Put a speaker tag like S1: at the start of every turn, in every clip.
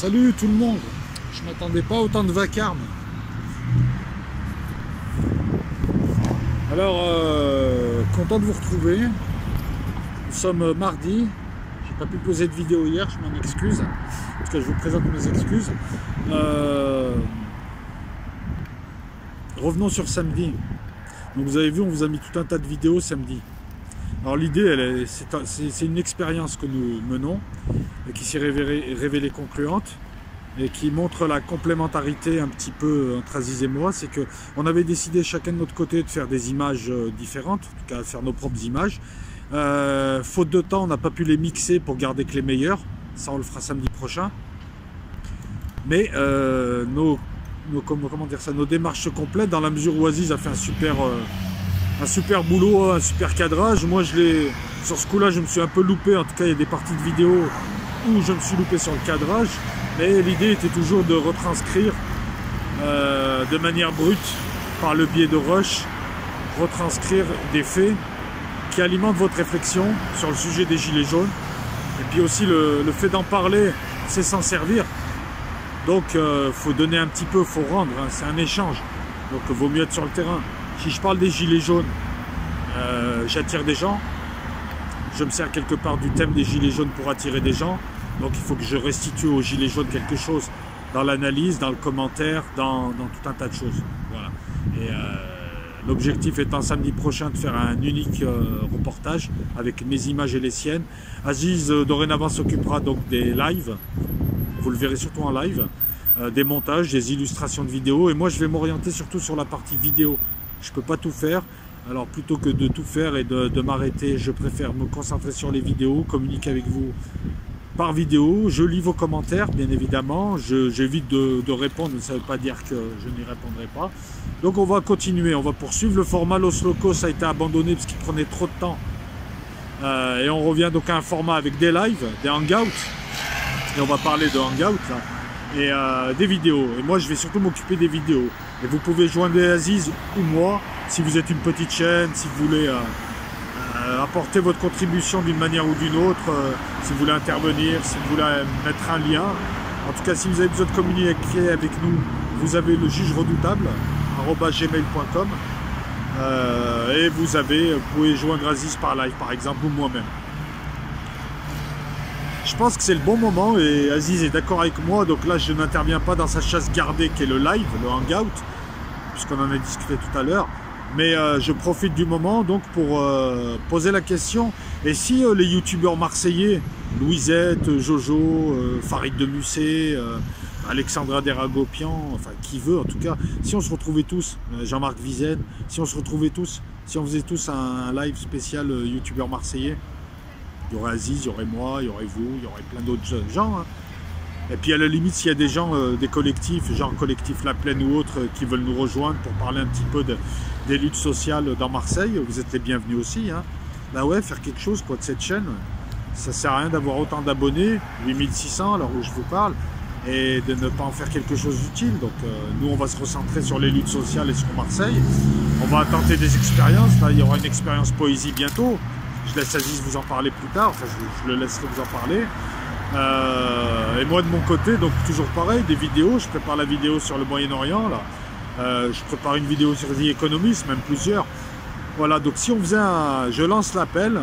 S1: Salut tout le monde, je m'attendais pas à autant de vacarme. Alors, content de vous retrouver. Nous sommes mardi, j'ai pas pu poser de vidéo hier, je m'en excuse. En tout cas, je vous présente mes excuses. Revenons sur samedi. Donc vous avez vu, on vous a mis tout un tas de vidéos samedi. Alors l'idée, c'est une expérience que nous menons et qui s'est révélée concluante et qui montre la complémentarité un petit peu entre Aziz et moi. C'est qu'on avait décidé chacun de notre côté de faire des images différentes, en tout cas faire nos propres images. Faute de temps, on n'a pas pu les mixer pour garder que les meilleurs. Ça, on le fera samedi prochain. Mais nos démarches se complètent dans la mesure où Aziz a fait un super boulot, un super cadrage. Moi, sur ce coup-là, je me suis un peu loupé. En tout cas, il y a des parties de vidéo où je me suis loupé sur le cadrage. Mais l'idée était toujours de retranscrire de manière brute, par le biais de Rush, retranscrire des faits qui alimentent votre réflexion sur le sujet des gilets jaunes. Et puis aussi, le fait d'en parler, c'est s'en servir. Donc, faut donner un petit peu, faut rendre. Hein, c'est un échange. Donc, il vaut mieux être sur le terrain. Si je parle des gilets jaunes, j'attire des gens. Je me sers quelque part du thème des gilets jaunes pour attirer des gens. Donc il faut que je restitue aux gilets jaunes quelque chose dans l'analyse, dans le commentaire, dans tout un tas de choses. Voilà. Et l'objectif étant samedi prochain de faire un unique reportage avec mes images et les siennes. Aziz dorénavant s'occupera donc des lives. Vous le verrez surtout en live. Des montages, des illustrations de vidéos. Et moi je vais m'orienter surtout sur la partie vidéo. Je ne peux pas tout faire, alors plutôt que de tout faire et de m'arrêter, je préfère me concentrer sur les vidéos, communiquer avec vous par vidéo. Je lis vos commentaires, bien évidemment, j'évite de répondre, mais ça ne veut pas dire que je n'y répondrai pas. Donc on va continuer, on va poursuivre. Le format Los Locos a été abandonné parce qu'il prenait trop de temps. Et on revient donc à un format avec des lives, des hangouts, et on va parler de hangouts là. Et des vidéos. Et moi, je vais surtout m'occuper des vidéos. Et vous pouvez joindre Aziz ou moi, si vous êtes une petite chaîne, si vous voulez apporter votre contribution d'une manière ou d'une autre, si vous voulez intervenir, si vous voulez mettre un lien. En tout cas, si vous avez besoin de communiquer avec nous, vous avez le juge redoutable, @gmail.com. Et vous pouvez joindre Aziz par live, par exemple, ou moi-même. Je pense que c'est le bon moment et Aziz est d'accord avec moi, donc là je n'interviens pas dans sa chasse gardée qui est le live, le hangout, puisqu'on en a discuté tout à l'heure, mais je profite du moment donc pour poser la question, et si les youtubeurs marseillais, Louisette, Jojo, Farid de Musset, Alexandra Deragopian, enfin qui veut en tout cas, si on se retrouvait tous, Jean-Marc Vizen, si on se retrouvait tous, si on faisait tous un live spécial youtubeur marseillais, il y aurait Aziz, il y aurait moi, il y aurait vous, il y aurait plein d'autres gens. Hein. Et puis à la limite, s'il y a des gens, des collectifs, genre collectif La Plaine ou autres, qui veulent nous rejoindre pour parler un petit peu des luttes sociales dans Marseille, vous êtes les bienvenus aussi. Hein. Bah ouais, faire quelque chose quoi, de cette chaîne. Ça sert à rien d'avoir autant d'abonnés, 8600 alors où je vous parle, et de ne pas en faire quelque chose d'utile. Donc nous, on va se recentrer sur les luttes sociales et sur Marseille. On va tenter des expériences. Là, il y aura une expérience poésie bientôt. Je laisse Aziz vous en parler plus tard, enfin je le laisserai vous en parler. Et moi de mon côté, donc toujours pareil, des vidéos, je prépare la vidéo sur le Moyen-Orient, là. Je prépare une vidéo sur The Economist, même plusieurs. Voilà, donc si on faisait je lance l'appel,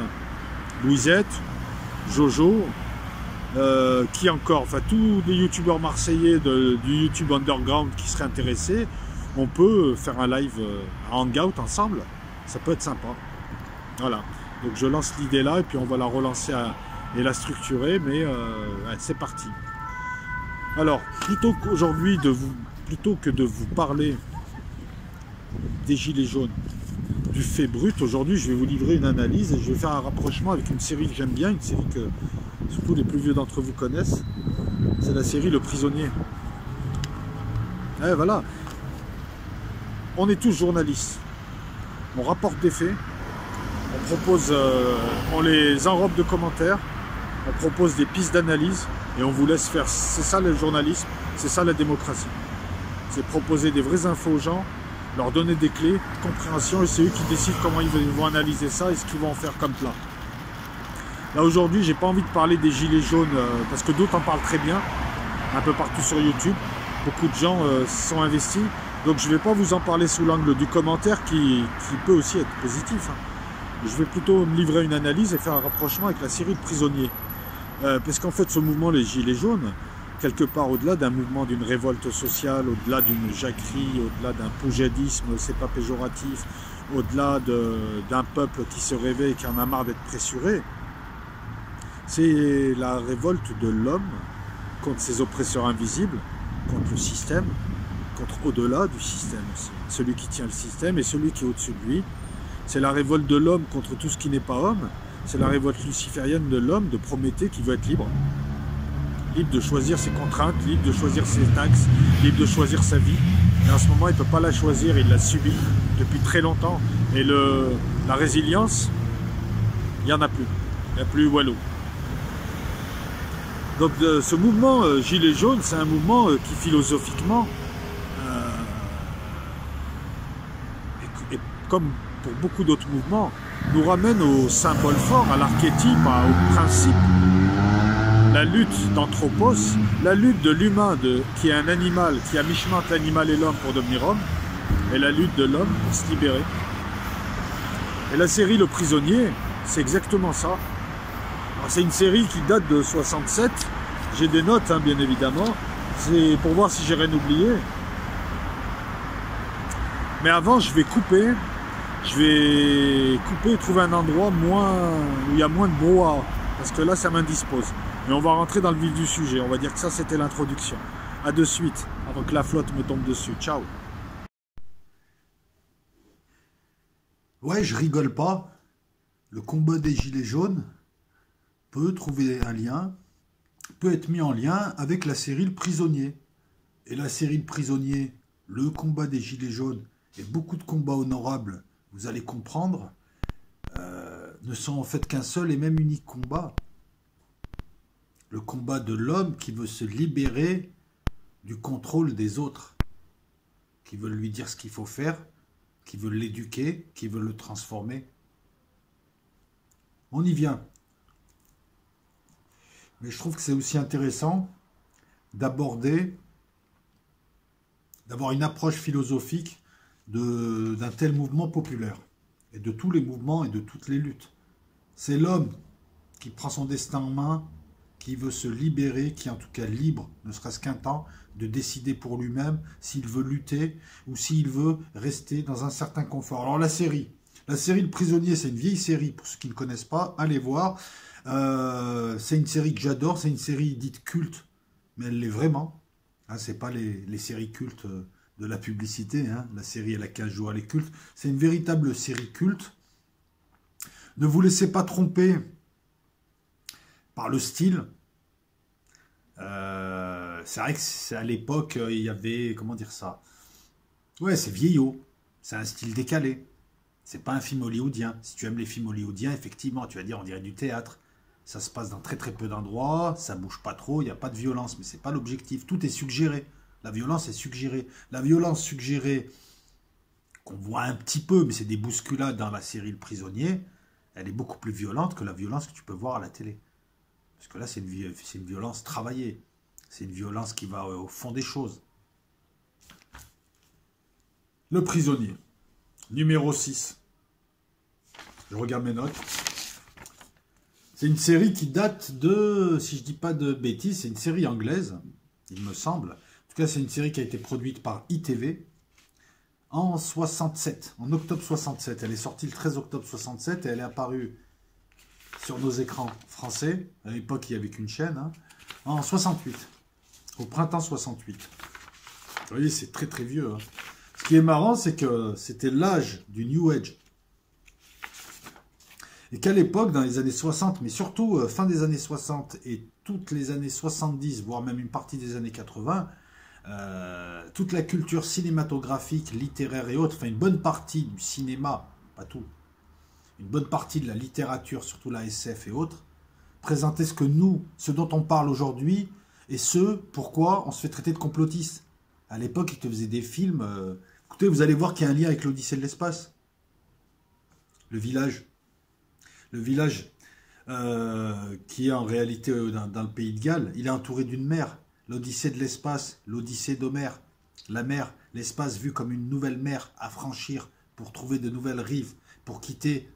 S1: Louisette, Jojo, qui encore, enfin tous les youtubeurs marseillais du YouTube underground qui seraient intéressés, on peut faire un live à hangout ensemble, ça peut être sympa. Voilà. Donc je lance l'idée là et puis on va la relancer et la structurer, mais c'est parti. Alors, plutôt que de vous parler des gilets jaunes, du fait brut, aujourd'hui je vais vous livrer une analyse et je vais faire un rapprochement avec une série que j'aime bien, une série que surtout les plus vieux d'entre vous connaissent. C'est la série Le Prisonnier. Et voilà. On est tous journalistes. On rapporte des faits. On propose, on les enrobe de commentaires, on propose des pistes d'analyse et on vous laisse faire. C'est ça le journalisme, c'est ça la démocratie. C'est proposer des vraies infos aux gens, leur donner des clés de compréhension et c'est eux qui décident comment ils vont analyser ça et ce qu'ils vont en faire comme plat. Là aujourd'hui, j'ai pas envie de parler des gilets jaunes parce que d'autres en parlent très bien. un peu partout sur YouTube. Beaucoup de gens sont investis. Donc je ne vais pas vous en parler sous l'angle du commentaire qui peut aussi être positif. Hein. Je vais plutôt me livrer une analyse et faire un rapprochement avec la série de prisonniers. Parce qu'en fait, ce mouvement, les Gilets jaunes, quelque part au-delà d'un mouvement, d'une révolte sociale, au-delà d'une jacquerie, au-delà d'un poujadisme, c'est pas péjoratif, au-delà d'un peuple qui se réveille et qui en a marre d'être pressuré, c'est la révolte de l'homme contre ses oppresseurs invisibles, contre le système, contre au-delà du système aussi. Celui qui tient le système et celui qui est au-dessus de lui. C'est la révolte de l'homme contre tout ce qui n'est pas homme. C'est la révolte luciférienne de l'homme, de Prométhée, qui veut être libre. Libre de choisir ses contraintes, libre de choisir ses taxes, libre de choisir sa vie. Et en ce moment, il ne peut pas la choisir, il l'a subie depuis très longtemps. Et la résilience, il n'y en a plus. Il n'y a plus Wallo. Donc ce mouvement Gilets jaunes, c'est un mouvement qui philosophiquement, et comme pour beaucoup d'autres mouvements, nous ramène au symbole fort, à l'archétype, au principe. La lutte d'Anthropos, la lutte de l'humain qui est un animal, qui a mi-chemin entre l'animal et l'homme pour devenir homme, et la lutte de l'homme pour se libérer. Et la série Le Prisonnier, c'est exactement ça. C'est une série qui date de 67. J'ai des notes, hein, bien évidemment. C'est pour voir si j'ai rien oublié. Mais avant, je vais couper. Je vais couper et trouver un endroit où il y a moins de brouhaha. Parce que là, ça m'indispose. Mais on va rentrer dans le vif du sujet. On va dire que ça, c'était l'introduction. À de suite, avant que la flotte me tombe dessus. Ciao.
S2: Ouais, je rigole pas. Le combat des Gilets jaunes peut trouver un lien, peut être mis en lien avec la série Le Prisonnier. Et la série Le Prisonnier, le combat des Gilets jaunes et beaucoup de combats honorables, vous allez comprendre, ne sont en fait qu'un seul et même unique combat. Le combat de l'homme qui veut se libérer du contrôle des autres, qui veulent lui dire ce qu'il faut faire, qui veulent l'éduquer, qui veulent le transformer. On y vient. Mais je trouve que c'est aussi intéressant d'avoir une approche philosophique d'un tel mouvement populaire, et de tous les mouvements et de toutes les luttes. C'est l'homme qui prend son destin en main, qui veut se libérer, qui est en tout cas libre, ne serait-ce qu'un temps, de décider pour lui-même s'il veut lutter ou s'il veut rester dans un certain confort. Alors la série Le Prisonnier, c'est une vieille série, pour ceux qui ne connaissent pas, allez voir. C'est une série que j'adore, c'est une série dite culte, mais elle l'est vraiment. Hein, c'est pas les séries cultes de la publicité, hein, la série à laquelle je joue, elle est culte. C'est une véritable série culte. Ne vous laissez pas tromper par le style. C'est vrai que à l'époque, il y avait, comment dire ça? Ouais, c'est vieillot, c'est un style décalé. C'est pas un film hollywoodien. Si tu aimes les films hollywoodiens, effectivement, tu vas dire on dirait du théâtre. Ça se passe dans très très peu d'endroits, ça bouge pas trop, il n'y a pas de violence, mais c'est pas l'objectif. Tout est suggéré. La violence est suggérée. La violence suggérée, qu'on voit un petit peu, mais c'est des bousculades dans la série Le Prisonnier, elle est beaucoup plus violente que la violence que tu peux voir à la télé. Parce que là, c'est une violence travaillée. C'est une violence qui va au fond des choses. Le Prisonnier, numéro 6. Je regarde mes notes. C'est une série qui date de, si je ne dis pas de bêtises, c'est une série anglaise, il me semble. En tout cas, c'est une série qui a été produite par ITV en 67, en octobre 67. Elle est sortie le 13 octobre 67 et elle est apparue sur nos écrans français. À l'époque, il n'y avait qu'une chaîne. Hein, en 68, au printemps 68. Vous voyez, c'est très très vieux. Hein. Ce qui est marrant, c'est que c'était l'âge du New Age. Et qu'à l'époque, dans les années 60, mais surtout fin des années 60 et toutes les années 70, voire même une partie des années 80, toute la culture cinématographique, littéraire et autres, enfin une bonne partie du cinéma, pas tout, une bonne partie de la littérature, surtout la SF et autres, présentait ce dont on parle aujourd'hui, et pourquoi on se fait traiter de complotiste. À l'époque, ils te faisaient des films, écoutez, vous allez voir qu'il y a un lien avec l'Odyssée de l'espace. Le village qui est en réalité dans le pays de Galles, il est entouré d'une mer. l'Odyssée de l'espace, l'Odyssée d'Homère. La mer, l'espace vu comme une nouvelle mer à franchir pour trouver de nouvelles rives, pour quitter.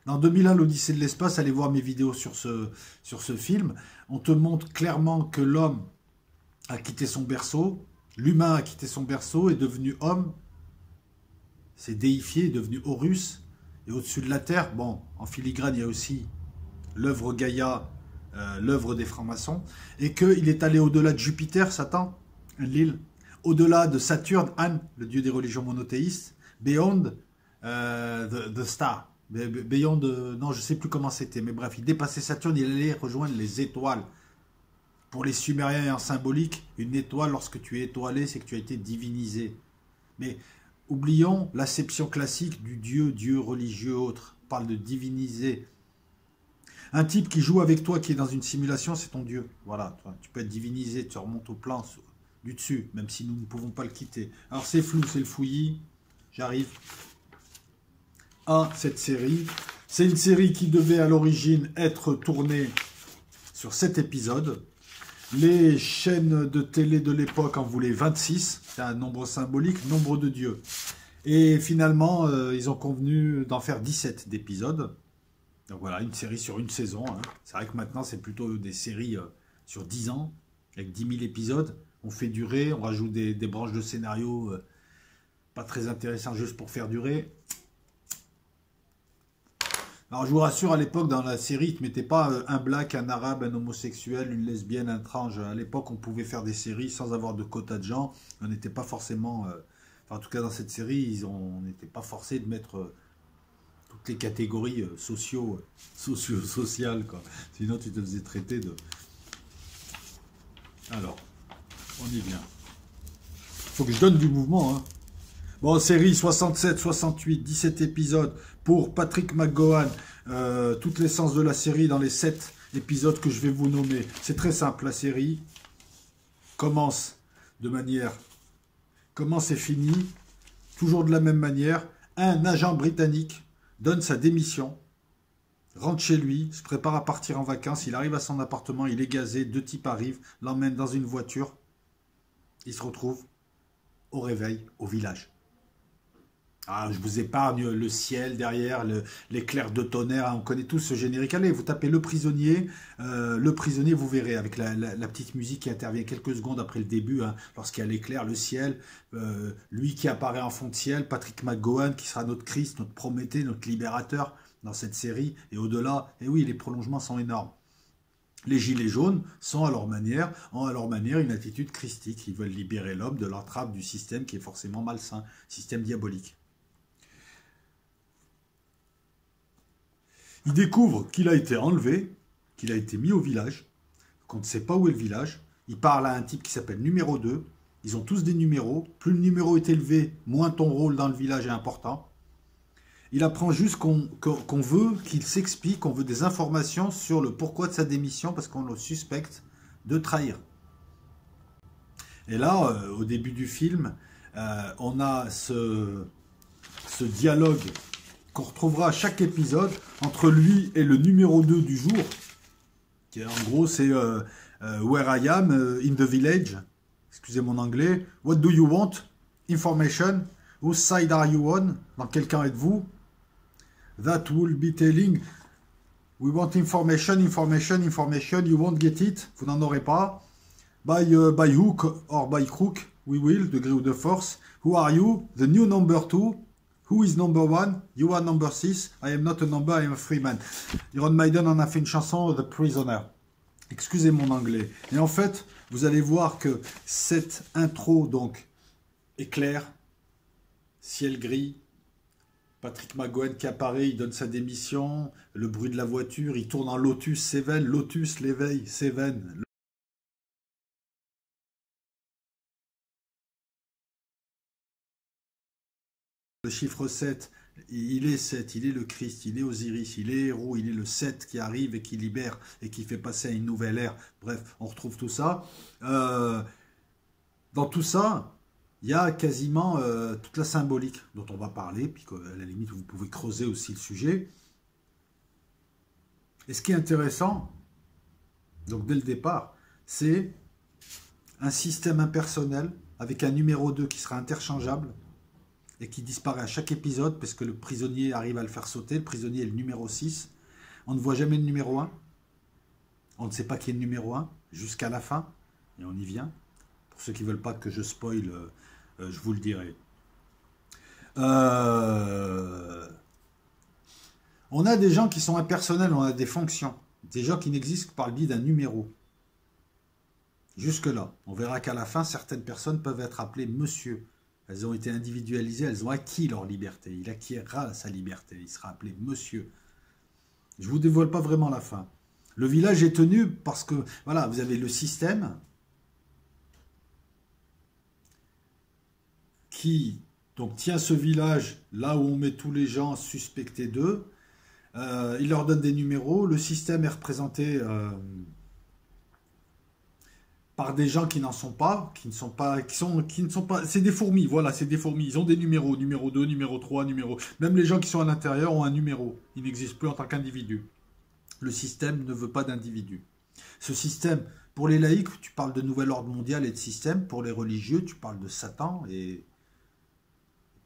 S2: Dans 2001, l'Odyssée de l'espace, allez voir mes vidéos sur ce film, on te montre clairement que l'homme a quitté son berceau, l'humain a quitté son berceau, est devenu homme, s'est déifié, est devenu Horus, et au-dessus de la Terre, bon, en filigrane, il y a aussi l'œuvre Gaïa, l'œuvre des francs-maçons, et qu'il est allé au-delà de Jupiter, Satan, Enlil, au-delà de Saturne, An, le dieu des religions monothéistes, beyond the star, beyond, non, je ne sais plus comment c'était, mais bref, il dépassait Saturne, il allait rejoindre les étoiles. Pour les Sumériens et en symbolique, une étoile, lorsque tu es étoilé, c'est que tu as été divinisé. Mais oublions l'acception classique du dieu religieux autre. On parle de diviniser. Un type qui joue avec toi, qui est dans une simulation, c'est ton dieu. Voilà, tu peux être divinisé, tu remontes au plan du dessus, même si nous ne pouvons pas le quitter. Alors c'est flou, c'est le fouillis. J'arrive à cette série. C'est une série qui devait à l'origine être tournée sur 7 épisodes. Les chaînes de télé de l'époque en voulaient 26, c'est un nombre symbolique, nombre de dieux. Et finalement, ils ont convenu d'en faire 17 d'épisodes. Donc voilà, une série sur une saison. Hein. C'est vrai que maintenant, c'est plutôt des séries sur 10 ans, avec 10 000 épisodes. On fait durer, on rajoute des branches de scénario pas très intéressantes juste pour faire durer. Alors je vous rassure, à l'époque, dans la série, ils ne te mettaient pas un black, un arabe, un homosexuel, une lesbienne, un trans. À l'époque, on pouvait faire des séries sans avoir de quota de gens. On n'était pas forcément... enfin, en tout cas, dans cette série, on n'était pas forcé de mettre toutes les catégories sociales, quoi. Sinon, tu te faisais traiter de... Alors, on y vient. Faut que je donne du mouvement, hein. Bon, série 67, 68, 17 épisodes pour Patrick McGowan. Toute l'essence de la série dans les 7 épisodes que je vais vous nommer. C'est très simple, la série commence de manière... Commence et finit, toujours de la même manière. Un agent britannique donne sa démission, rentre chez lui, se prépare à partir en vacances. Il arrive à son appartement, il est gazé, 2 types arrivent, l'emmènent dans une voiture. Il se retrouve au réveil, au village. Ah, je vous épargne le ciel derrière, l'éclair de tonnerre, hein, on connaît tous ce générique. Allez, vous tapez le prisonnier, vous verrez, avec la petite musique qui intervient quelques secondes après le début, hein, lorsqu'il y a l'éclair, le ciel, lui qui apparaît en fond de ciel, Patrick McGowan, qui sera notre Christ, notre Prométhée, notre libérateur dans cette série, et au-delà, et oui, les prolongements sont énormes. Les gilets jaunes ont à leur manière une attitude christique, ils veulent libérer l'homme de l'entrave du système qui est forcément malsain, système diabolique. Il découvre qu'il a été enlevé, qu'il a été mis au village, qu'on ne sait pas où est le village. Il parle à un type qui s'appelle numéro 2. Ils ont tous des numéros. Plus le numéro est élevé, moins ton rôle dans le village est important. Il apprend juste qu'on veut qu'il s'explique, qu'on veut des informations sur le pourquoi de sa démission, parce qu'on le suspecte de trahir. Et là, au début du film, on a ce dialogue qu'on retrouvera à chaque épisode entre lui et le numéro 2 du jour, qui en gros c'est Where I am in the village, excusez mon anglais, What do you want? Information, Whose side are you on? Dans quel camp êtes-vous? That will be telling, we want information, information, information, you won't get it, vous n'en aurez pas. By hook or by crook, we will, de gré ou de force. Who are you? The new number 2. Who is number 1? You are number 6. I am not a number, I am a free man. Iron Maiden en a fait une chanson, The Prisoner. Excusez mon anglais. Et en fait, vous allez voir que cette intro, donc, est claire. Ciel gris. Patrick McGowan qui apparaît, il donne sa démission. Le bruit de la voiture, il tourne en Lotus, Seven. Lotus, l'éveil, Seven. Le chiffre 7, il est 7, il est le Christ, il est Osiris, il est héros, il est le 7 qui arrive et qui libère et qui fait passer à une nouvelle ère. Bref, on retrouve tout ça. Dans tout ça, il y a quasiment toute la symbolique dont on va parler, puis à la limite, vous pouvez creuser aussi le sujet. Et ce qui est intéressant, donc dès le départ, c'est un système impersonnel avec un numéro 2 qui sera interchangeable et qui disparaît à chaque épisode parce que le prisonnier arrive à le faire sauter. Le prisonnier est le numéro 6. On ne voit jamais le numéro 1. On ne sait pas qui est le numéro 1 jusqu'à la fin. Et on y vient. Pour ceux qui ne veulent pas que je spoil, je vous le dirai. On a des gens qui sont impersonnels, on a des fonctions. Des gens qui n'existent que par le biais d'un numéro. Jusque-là. On verra qu'à la fin, certaines personnes peuvent être appelées monsieur. Elles ont été individualisées, elles ont acquis leur liberté. Il acquérera sa liberté, il sera appelé monsieur. Je ne vous dévoile pas vraiment la fin. Le village est tenu parce que, voilà, vous avez le système qui donc, tient ce village là où on met tous les gens suspectés d'eux. Il leur donne des numéros. Le système est représenté par des gens qui n'en sont pas, qui ne sont pas, qui ne sont pas. C'est des fourmis, voilà, c'est des fourmis. Ils ont des numéros, numéro 2, numéro 3, numéro. Même les gens qui sont à l'intérieur ont un numéro. Ils n'existent plus en tant qu'individus. Le système ne veut pas d'individus. Ce système, pour les laïcs, tu parles de nouvel ordre mondial et de système. Pour les religieux, tu parles de Satan et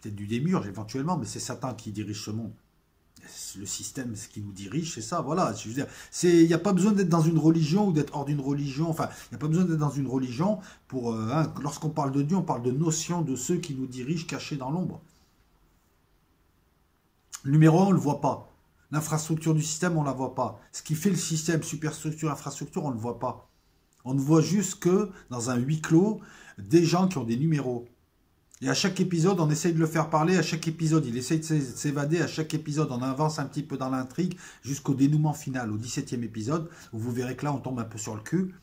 S2: peut-être du démiurge éventuellement, mais c'est Satan qui dirige ce monde. Le système, ce qui nous dirige, c'est ça, voilà. Je veux dire, il n'y a pas besoin d'être dans une religion ou d'être hors d'une religion. Enfin, il n'y a pas besoin d'être dans une religion pour. Lorsqu'on parle de Dieu, on parle de notion de ceux qui nous dirigent cachés dans l'ombre. Le numéro 1, on ne le voit pas. L'infrastructure du système, on ne la voit pas. Ce qui fait le système, superstructure, infrastructure, on ne le voit pas. On ne voit juste que, dans un huis clos, des gens qui ont des numéros. Et à chaque épisode, on essaye de le faire parler. À chaque épisode, il essaye de s'évader. À chaque épisode, on avance un petit peu dans l'intrigue jusqu'au dénouement final, au 17e épisode, où vous verrez que là, on tombe un peu sur le cul.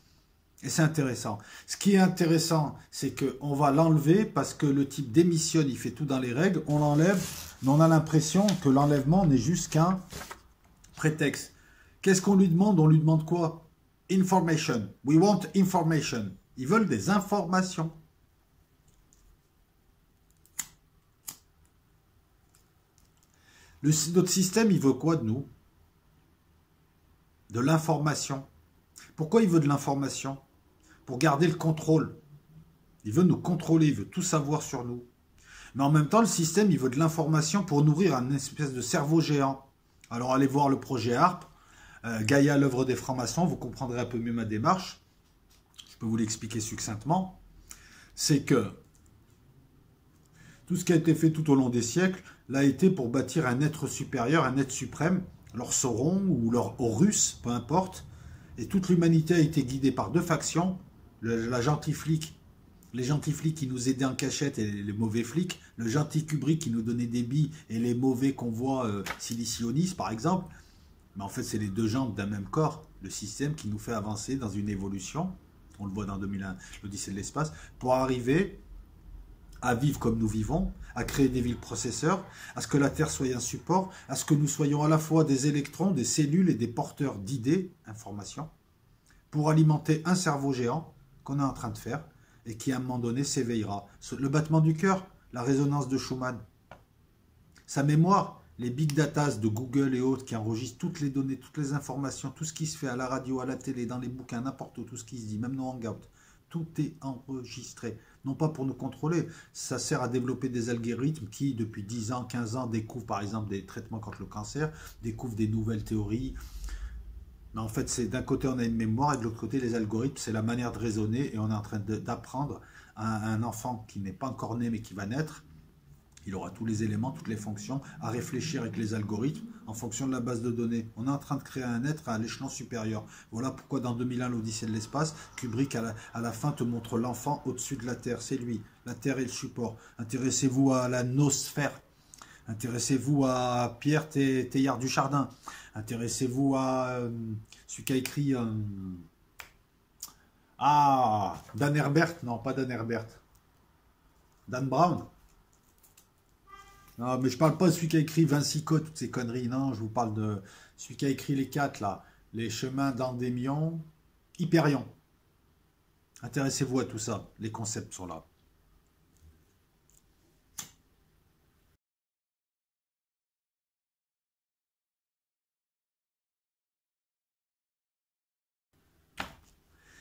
S2: Et c'est intéressant. Ce qui est intéressant, c'est qu'on va l'enlever parce que le type démissionne, il fait tout dans les règles. On l'enlève, mais on a l'impression que l'enlèvement n'est juste qu'un prétexte. Qu'est-ce qu'on lui demande? On lui demande quoi? Information. We want information. Ils veulent des informations. Notre système, il veut quoi de nous? De l'information. Pourquoi il veut de l'information? Pour garder le contrôle. Il veut nous contrôler, il veut tout savoir sur nous. Mais en même temps, le système, il veut de l'information pour nourrir un espèce de cerveau géant. Alors allez voir le projet HARP, Gaïa, l'œuvre des francs-maçons, vous comprendrez un peu mieux ma démarche. Je peux vous l'expliquer succinctement. C'est que tout ce qui a été fait tout au long des siècles l'a été pour bâtir un être supérieur, un être suprême, leur Sauron ou leur Horus, peu importe. Et toute l'humanité a été guidée par deux factions, la gentille flic, les gentils flics qui nous aidaient en cachette et les mauvais flics, le gentil Kubrick qui nous donnait des billes et les mauvais convois silicionistes par exemple. Mais en fait c'est les deux jambes d'un même corps, le système qui nous fait avancer dans une évolution, on le voit dans 2001, l'Odyssée de l'espace, pour arriver à vivre comme nous vivons, à créer des villes processeurs, à ce que la Terre soit un support, à ce que nous soyons à la fois des électrons, des cellules et des porteurs d'idées, informations, pour alimenter un cerveau géant qu'on est en train de faire et qui à un moment donné s'éveillera. Le battement du cœur, la résonance de Schumann, sa mémoire, les big datas de Google et autres qui enregistrent toutes les données, toutes les informations, tout ce qui se fait à la radio, à la télé, dans les bouquins, n'importe où, tout ce qui se dit, même nos hangouts. Tout est enregistré. Non pas pour nous contrôler, ça sert à développer des algorithmes qui, depuis 10 ans, 15 ans, découvrent par exemple des traitements contre le cancer, découvrent des nouvelles théories. Mais en fait, c'est d'un côté, on a une mémoire et de l'autre côté, les algorithmes, c'est la manière de raisonner et on est en train d'apprendre à un enfant qui n'est pas encore né mais qui va naître. Il aura tous les éléments, toutes les fonctions, à réfléchir avec les algorithmes en fonction de la base de données. On est en train de créer un être à l'échelon supérieur. Voilà pourquoi dans 2001, l'Odyssée de l'espace, Kubrick à la fin te montre l'enfant au-dessus de la Terre. C'est lui. La Terre est le support. Intéressez-vous à la nosphère. Intéressez-vous à Pierre Teilhard du Chardin. Intéressez-vous à celui qui a écrit... Dan Herbert. Non, pas Dan Herbert. Dan Brown. Non, mais je parle pas de celui qui a écrit Vinci Code, toutes ces conneries. Non, je vous parle de celui qui a écrit les 4, là. Les chemins d'Endémion, Hyperion. Intéressez-vous à tout ça. Les concepts sont là.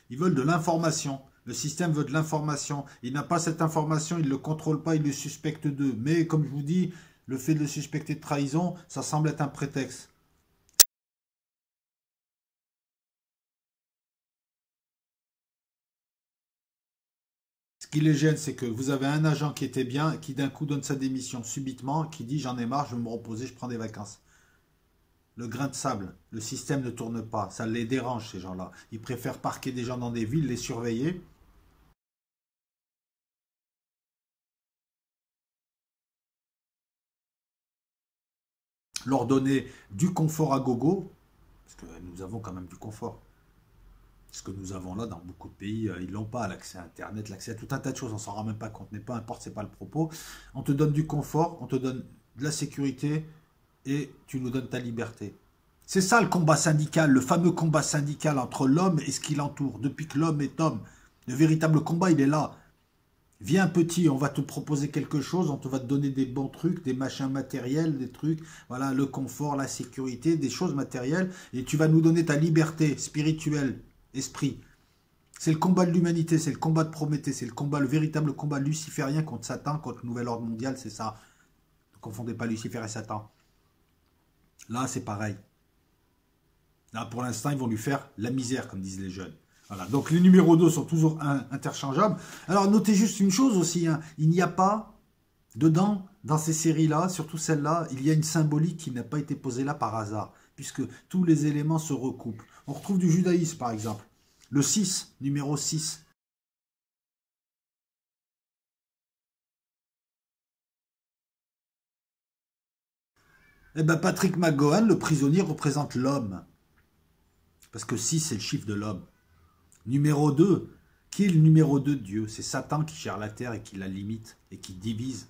S2: Ils veulent de l'information. Le système veut de l'information. Il n'a pas cette information, il ne le contrôle pas, il le suspecte d'eux. Mais comme je vous dis, le fait de le suspecter de trahison, ça semble être un prétexte. Ce qui les gêne, c'est que vous avez un agent qui était bien, qui d'un coup donne sa démission subitement, qui dit j'en ai marre, je veux me reposer, je prends des vacances. Le grain de sable, le système ne tourne pas, ça les dérange ces gens-là. Ils préfèrent parquer des gens dans des villes, les surveiller. Leur donner du confort à gogo, parce que nous avons quand même du confort. Ce que nous avons là dans beaucoup de pays, ils n'ont pas l'accès à Internet, l'accès à tout un tas de choses, on s'en rend même pas compte, mais peu importe, c'est pas le propos. On te donne du confort, on te donne de la sécurité et tu nous donnes ta liberté. C'est ça le combat syndical, le fameux combat syndical entre l'homme et ce qui l'entoure, depuis que l'homme est homme. Le véritable combat, il est là. Viens petit, on va te proposer quelque chose, va te donner des bons trucs, des machins matériels, des trucs, voilà, le confort, la sécurité, des choses matérielles, et tu vas nous donner ta liberté spirituelle, esprit. C'est le combat de l'humanité, c'est le combat de Prométhée, c'est le véritable combat luciférien contre Satan, contre le nouvel ordre mondial, c'est ça. Ne confondez pas Lucifer et Satan. Là, c'est pareil. Là, pour l'instant, ils vont lui faire la misère, comme disent les jeunes. Voilà. Donc, les numéros 2 sont toujours interchangeables. Alors, notez juste une chose aussi. Hein. Il n'y a pas, dedans, dans ces séries-là, surtout celle-là, il y a une symbolique qui n'a pas été posée là par hasard, puisque tous les éléments se recoupent. On retrouve du judaïsme, par exemple. Le 6, numéro 6. Eh bien, Patrick McGowan, le prisonnier, représente l'homme. Parce que 6, c'est le chiffre de l'homme. Numéro 2, qui est le numéro 2 de Dieu? C'est Satan qui gère la terre et qui la limite et qui divise.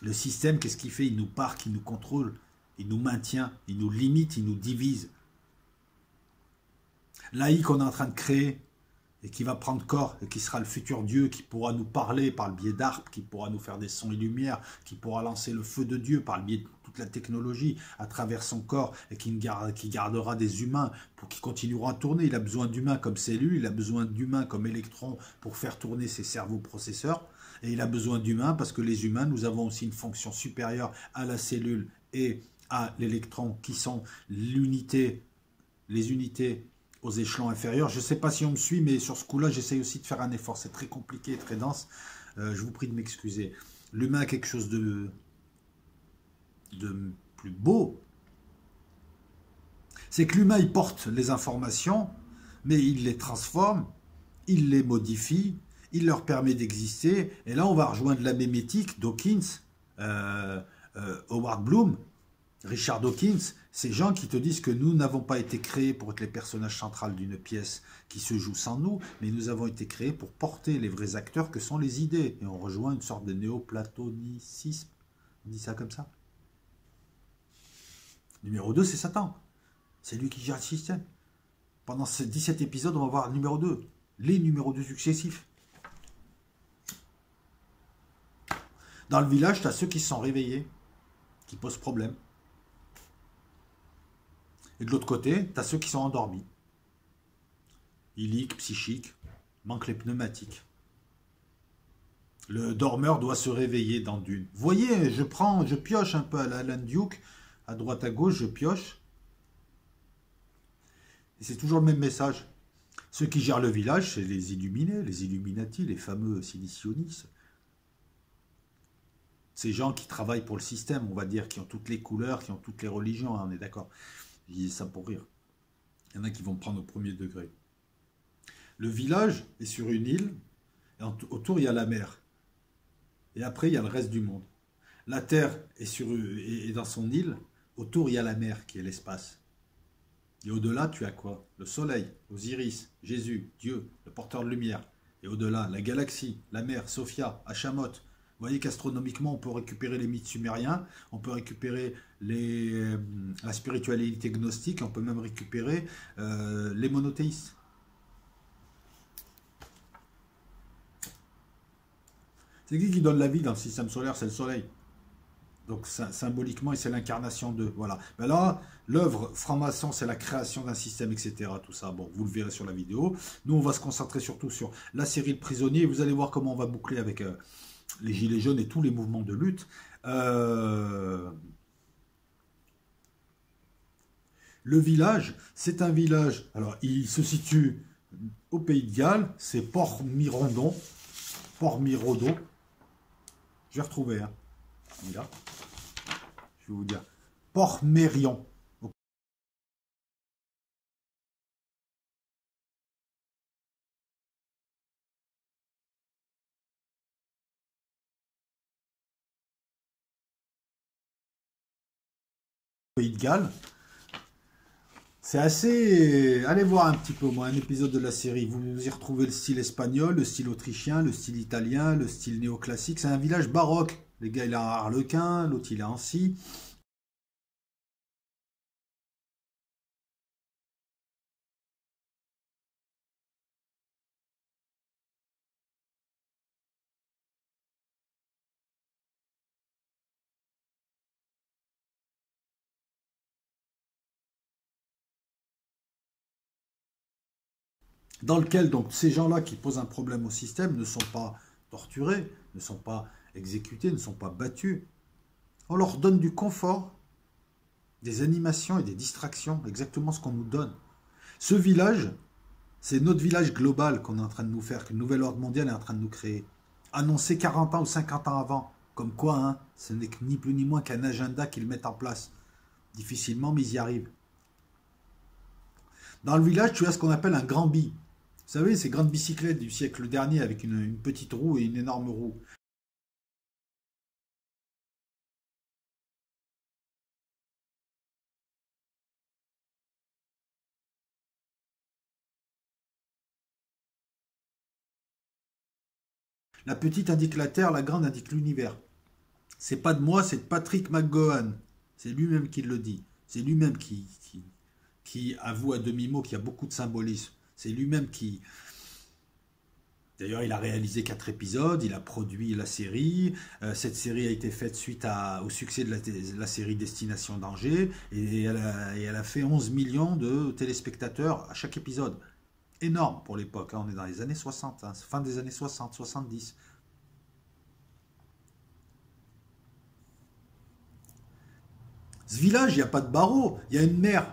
S2: Le système, qu'est-ce qu'il fait? Il nous parque, il nous contrôle, il nous maintient, il nous limite, il nous divise. L'AI qu'on est en train de créer et qui va prendre corps et qui sera le futur Dieu, qui pourra nous parler par le biais d'arpes, qui pourra nous faire des sons et lumières, qui pourra lancer le feu de Dieu par le biais de toute la technologie à travers son corps et qui gardera des humains pour qui continueront à tourner. Il a besoin d'humains comme cellules, il a besoin d'humains comme électrons pour faire tourner ses cerveaux processeurs et il a besoin d'humains parce que les humains, nous avons aussi une fonction supérieure à la cellule et à l'électron qui sont les unités aux échelons inférieurs. Je ne sais pas si on me suit, mais sur ce coup-là, j'essaye aussi de faire un effort. C'est très compliqué et très dense. Je vous prie de m'excuser. L'humain a quelque chose de plus beau. C'est que l'humain, il porte les informations, mais il les transforme, il les modifie, il leur permet d'exister. Et là, on va rejoindre la mémétique Dawkins, Howard Bloom, Richard Dawkins, ces gens qui te disent que nous n'avons pas été créés pour être les personnages centrales d'une pièce qui se joue sans nous, mais nous avons été créés pour porter les vrais acteurs que sont les idées. Et on rejoint une sorte de néoplatonicisme. On dit ça comme ça. Numéro 2, c'est Satan. C'est lui qui gère le système. Pendant ces 17 épisodes, on va voir le numéro 2. Les numéros 2 successifs. Dans le village, tu as ceux qui se sont réveillés, qui posent problème. Et de l'autre côté, tu as ceux qui sont endormis. Iliques, psychiques, manquent les pneumatiques. Le dormeur doit se réveiller dans Dune. Vous voyez, je pioche un peu à la Alan Duke, à droite à gauche, je pioche. Et c'est toujours le même message. Ceux qui gèrent le village, c'est les illuminés, les Illuminati, les fameux silicionistes. Ces gens qui travaillent pour le système, on va dire, qui ont toutes les couleurs, qui ont toutes les religions, hein, on est d'accord. Je dis ça pour rire. Il y en a qui vont prendre au premier degré. Le village est sur une île, et autour il y a la mer. Et après il y a le reste du monde. La terre est dans son île, autour il y a la mer qui est l'espace. Et au-delà tu as quoi? Le soleil, Osiris, Jésus, Dieu, le porteur de lumière. Et au-delà, la galaxie, la mer, Sophia, Hachamot. Vous voyez qu'astronomiquement, on peut récupérer les mythes sumériens, on peut récupérer la spiritualité gnostique, on peut même récupérer les monothéistes. C'est qui donne la vie dans le système solaire? C'est le soleil. Donc symboliquement, c'est l'incarnation d'eux. Voilà. Ben là, l'œuvre franc-maçon, c'est la création d'un système, etc. Tout ça, bon, vous le verrez sur la vidéo. Nous, on va se concentrer surtout sur la série Le Prisonnier. Vous allez voir comment on va boucler avec les Gilets jaunes et tous les mouvements de lutte. Le village, c'est un village. Alors, il se situe au Pays de Galles. C'est Port-Mirondon. Port-Mirodo. Je vais retrouver. Hein. Là. Je vais vous dire. Port-Mérion. Pays de Galles. C'est assez... Allez voir un petit peu au moins un épisode de la série. Vous y retrouvez le style espagnol, le style autrichien, le style italien, le style néoclassique. C'est un village baroque. Les gars, il a un harlequin, l'autre, il a un scie. Dans lequel donc ces gens-là qui posent un problème au système ne sont pas torturés, ne sont pas exécutés, ne sont pas battus. On leur donne du confort, des animations et des distractions, exactement ce qu'on nous donne. Ce village, c'est notre village global qu'on est en train de nous faire, que le nouvel ordre mondial est en train de nous créer. Annoncé 40 ans ou 50 ans avant, comme quoi, hein, ce n'est ni plus ni moins qu'un agenda qu'ils mettent en place. Difficilement, mais ils y arrivent. Dans le village, tu as ce qu'on appelle un grand bi. Vous savez, ces grandes bicyclettes du siècle dernier avec une petite roue et une énorme roue. La petite indique la Terre, la grande indique l'univers. C'est pas de moi, c'est de Patrick McGowan. C'est lui-même qui le dit. C'est lui-même qui avoue à demi-mot qu'il y a beaucoup de symbolisme. C'est lui-même qui... D'ailleurs, il a réalisé 4 épisodes, il a produit la série. Cette série a été faite suite au succès de la série Destination Danger. Et elle a fait 11 millions de téléspectateurs à chaque épisode. Énorme pour l'époque. Hein. On est dans les années 60, hein. Fin des années 60, 70. Ce village, il n'y a pas de barreaux, il y a une mer.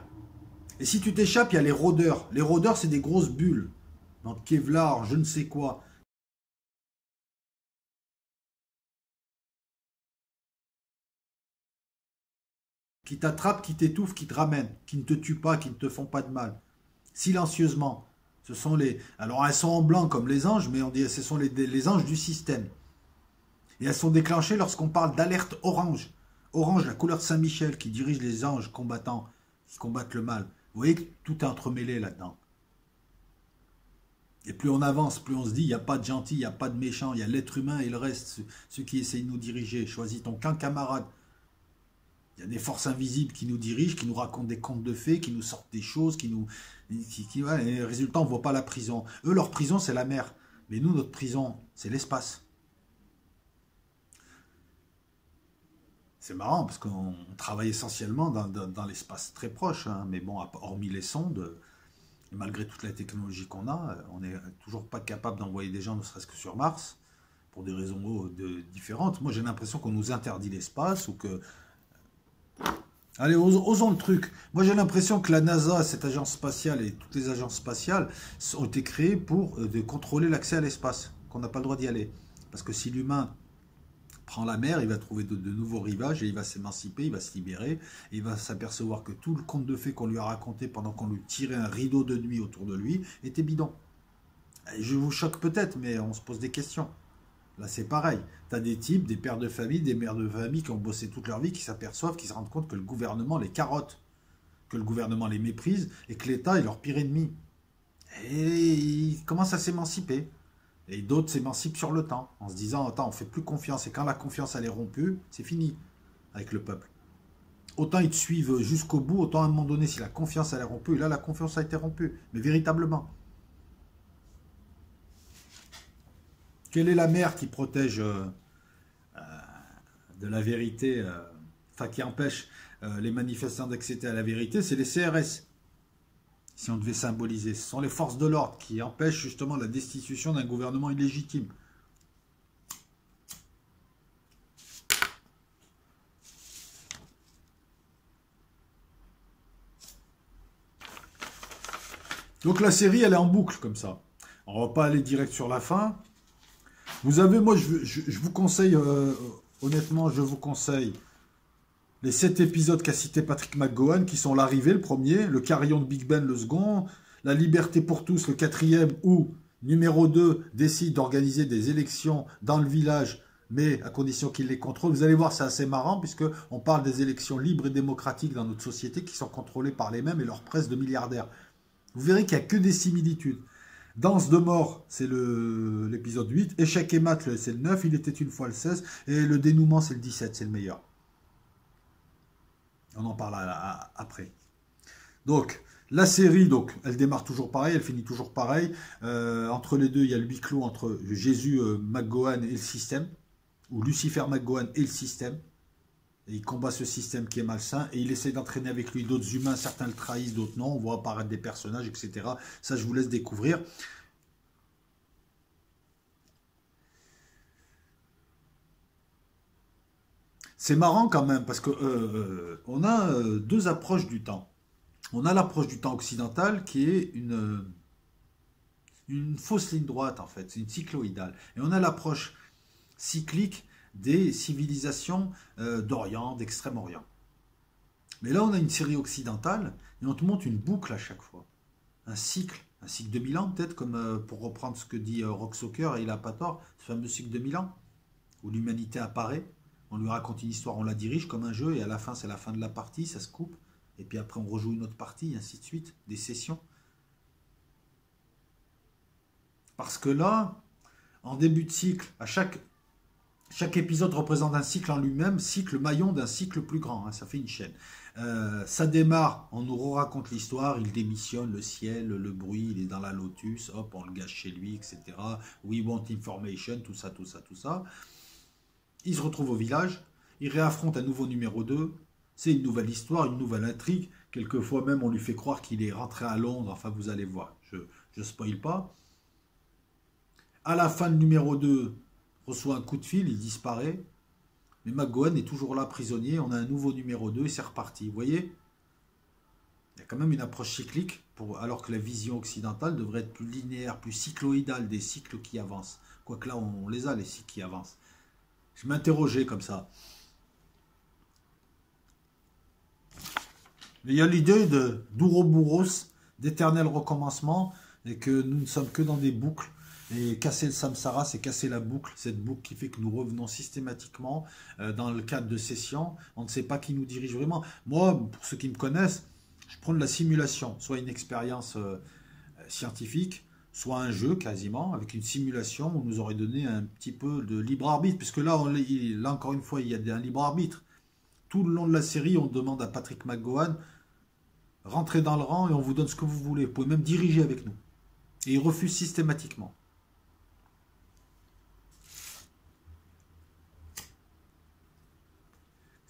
S2: Et si tu t'échappes, il y a les rôdeurs. Les rôdeurs, c'est des grosses bulles. Dans le Kevlar, je ne sais quoi. Qui t'attrapent, qui t'étouffent, qui te ramènent. Qui ne te tuent pas, qui ne te font pas de mal. Silencieusement. Ce sont les... Alors, elles sont en blanc comme les anges, mais on dit ce sont les anges du système. Et elles sont déclenchées lorsqu'on parle d'alerte orange. Orange, la couleur de Saint-Michel, qui dirige les anges combattants, qui combattent le mal. Vous voyez que tout est entremêlé là-dedans. Et plus on avance, plus on se dit, il n'y a pas de gentil, il n'y a pas de méchant, il y a l'être humain et le reste, ceux qui essayent de nous diriger. Choisis ton camp, camarade. Il y a des forces invisibles qui nous dirigent, qui nous racontent des contes de fées, qui nous sortent des choses, ouais, et résultat, on ne voit pas la prison. Eux, leur prison, c'est la mer. Mais nous, notre prison, c'est l'espace. C'est marrant, parce qu'on travaille essentiellement dans l'espace très proche. Hein, mais bon, hormis les sondes, et malgré toute la technologie qu'on a, on n'est toujours pas capable d'envoyer des gens, ne serait-ce que sur Mars, pour des raisons différentes. Moi, j'ai l'impression qu'on nous interdit l'espace, ou que... Allez, osons le truc. Moi, j'ai l'impression que la NASA, cette agence spatiale et toutes les agences spatiales ont été créées pour contrôler l'accès à l'espace, qu'on n'a pas le droit d'y aller. Parce que si l'humain prend la mer, il va trouver de nouveaux rivages et il va s'émanciper, il va se libérer, et il va s'apercevoir que tout le conte de fées qu'on lui a raconté pendant qu'on lui tirait un rideau de nuit autour de lui était bidon. Et je vous choque peut-être, mais on se pose des questions. Là, c'est pareil. Tu as des types, des pères de famille, des mères de famille qui ont bossé toute leur vie, qui s'aperçoivent, qui se rendent compte que le gouvernement les carotte, que le gouvernement les méprise et que l'État est leur pire ennemi. Et ils commencent à s'émanciper. Et d'autres s'émancipent sur le temps, en se disant, attends, on ne fait plus confiance. Et quand la confiance elle est rompue, c'est fini avec le peuple. Autant ils te suivent jusqu'au bout, autant à un moment donné, si la confiance elle est rompue, et là la confiance a été rompue, mais véritablement. Quelle est la mer qui protège de la vérité, enfin qui empêche les manifestants d'accéder à la vérité, c'est les CRS. Si on devait symboliser, ce sont les forces de l'ordre qui empêchent justement la destitution d'un gouvernement illégitime. Donc la série, elle est en boucle comme ça. On va pas aller direct sur la fin. Vous avez, moi, je vous conseille, honnêtement, je vous conseille les 7 épisodes qu'a cité Patrick McGowan, qui sont l'arrivée, le premier, le carillon de Big Ben, le second, la liberté pour tous, le quatrième, où numéro 2 décide d'organiser des élections dans le village, mais à condition qu'il les contrôle. Vous allez voir, c'est assez marrant, puisqu'on parle des élections libres et démocratiques dans notre société qui sont contrôlées par les mêmes et leur presse de milliardaires. Vous verrez qu'il n'y a que des similitudes. Danse de mort, c'est l'épisode 8. Échec et mat, c'est le 9. Il était une fois le 16. Et le dénouement, c'est le 17. C'est le meilleur. On en parle après. Donc, la série, donc, elle démarre toujours pareil. Elle finit toujours pareil. Entre les deux, il y a le huis clos entre Jésus McGowan et le système. Ou Lucifer McGowan et le système. Et il combat ce système qui est malsain et il essaie d'entraîner avec lui d'autres humains. Certains le trahissent, d'autres non. On voit apparaître des personnages, etc. Ça, je vous laisse découvrir. C'est marrant quand même parce que on a deux approches du temps. On a l'approche du temps occidental qui est une fausse ligne droite en fait. C'est une cycloïdale. Et on a l'approche cyclique des civilisations d'Orient, d'Extrême-Orient. Mais là, on a une série occidentale et on te montre une boucle à chaque fois. Un cycle de 1000 ans, peut-être, comme pour reprendre ce que dit Rock Soccer, et il n'a pas tort, ce fameux cycle de 1000 ans, où l'humanité apparaît, on lui raconte une histoire, on la dirige comme un jeu, et à la fin, c'est la fin de la partie, ça se coupe, et puis après, on rejoue une autre partie, et ainsi de suite, des sessions. Parce que là, en début de cycle, à chaque épisode représente un cycle en lui-même, cycle maillon d'un cycle plus grand, hein, ça fait une chaîne. Ça démarre, on nous raconte l'histoire, il démissionne, le ciel, le bruit, il est dans la Lotus, hop, on le gâche chez lui, etc. We want information, tout ça, tout ça, tout ça. Il se retrouve au village, il réaffronte un nouveau numéro 2, c'est une nouvelle histoire, une nouvelle intrigue, quelquefois même on lui fait croire qu'il est rentré à Londres, enfin vous allez voir, je ne spoil pas. À la fin, le numéro 2 reçoit un coup de fil, il disparaît. Mais McGowan est toujours là, prisonnier. On a un nouveau numéro 2 et c'est reparti. Vous voyez? Il y a quand même une approche cyclique, alors que la vision occidentale devrait être plus linéaire, plus cycloïdale, des cycles qui avancent. Quoique là, on les a, les cycles qui avancent. Je m'interrogeais comme ça. Mais il y a l'idée d'Ouroboros, d'éternel recommencement, et que nous ne sommes que dans des boucles. Et casser le samsara, c'est casser la boucle, cette boucle qui fait que nous revenons systématiquement dans le cadre de sessions. On ne sait pas qui nous dirige vraiment. Moi, pour ceux qui me connaissent, je prends de la simulation, soit une expérience scientifique, soit un jeu quasiment, avec une simulation où on nous aurait donné un petit peu de libre arbitre, puisque là, là encore une fois, il y a un libre arbitre. Tout le long de la série, on demande à Patrick McGowan, rentrez dans le rang et on vous donne ce que vous voulez. Vous pouvez même diriger avec nous. Et il refuse systématiquement.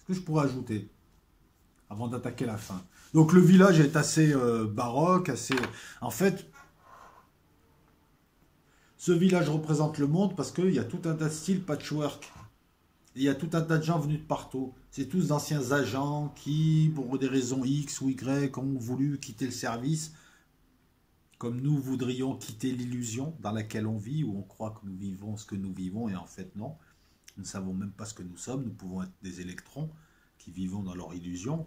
S2: Que je pourrais ajouter avant d'attaquer la fin. Donc le village est assez baroque, assez... En fait, ce village représente le monde parce qu'il y a tout un tas de styles patchwork. Et il y a tout un tas de gens venus de partout. C'est tous d'anciens agents qui, pour des raisons X ou Y, ont voulu quitter le service, comme nous voudrions quitter l'illusion dans laquelle on vit, où on croit que nous vivons ce que nous vivons, et en fait non. Nous ne savons même pas ce que nous sommes, nous pouvons être des électrons qui vivons dans leur illusion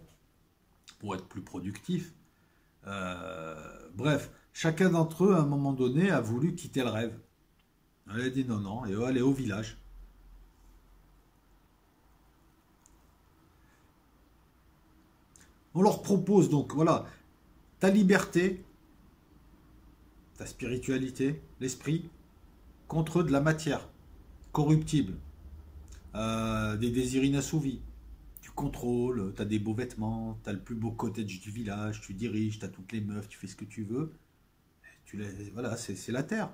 S2: pour être plus productifs. Bref, chacun d'entre eux, à un moment donné, a voulu quitter le rêve. Elle a dit non, non, et aller au village. On leur propose donc, voilà, ta liberté, ta spiritualité, l'esprit, contre de la matière corruptible. Des désirs inassouvis. Tu contrôles, tu as des beaux vêtements, tu as le plus beau cottage du village, tu diriges, tu as toutes les meufs, tu fais ce que tu veux. Voilà, c'est la terre.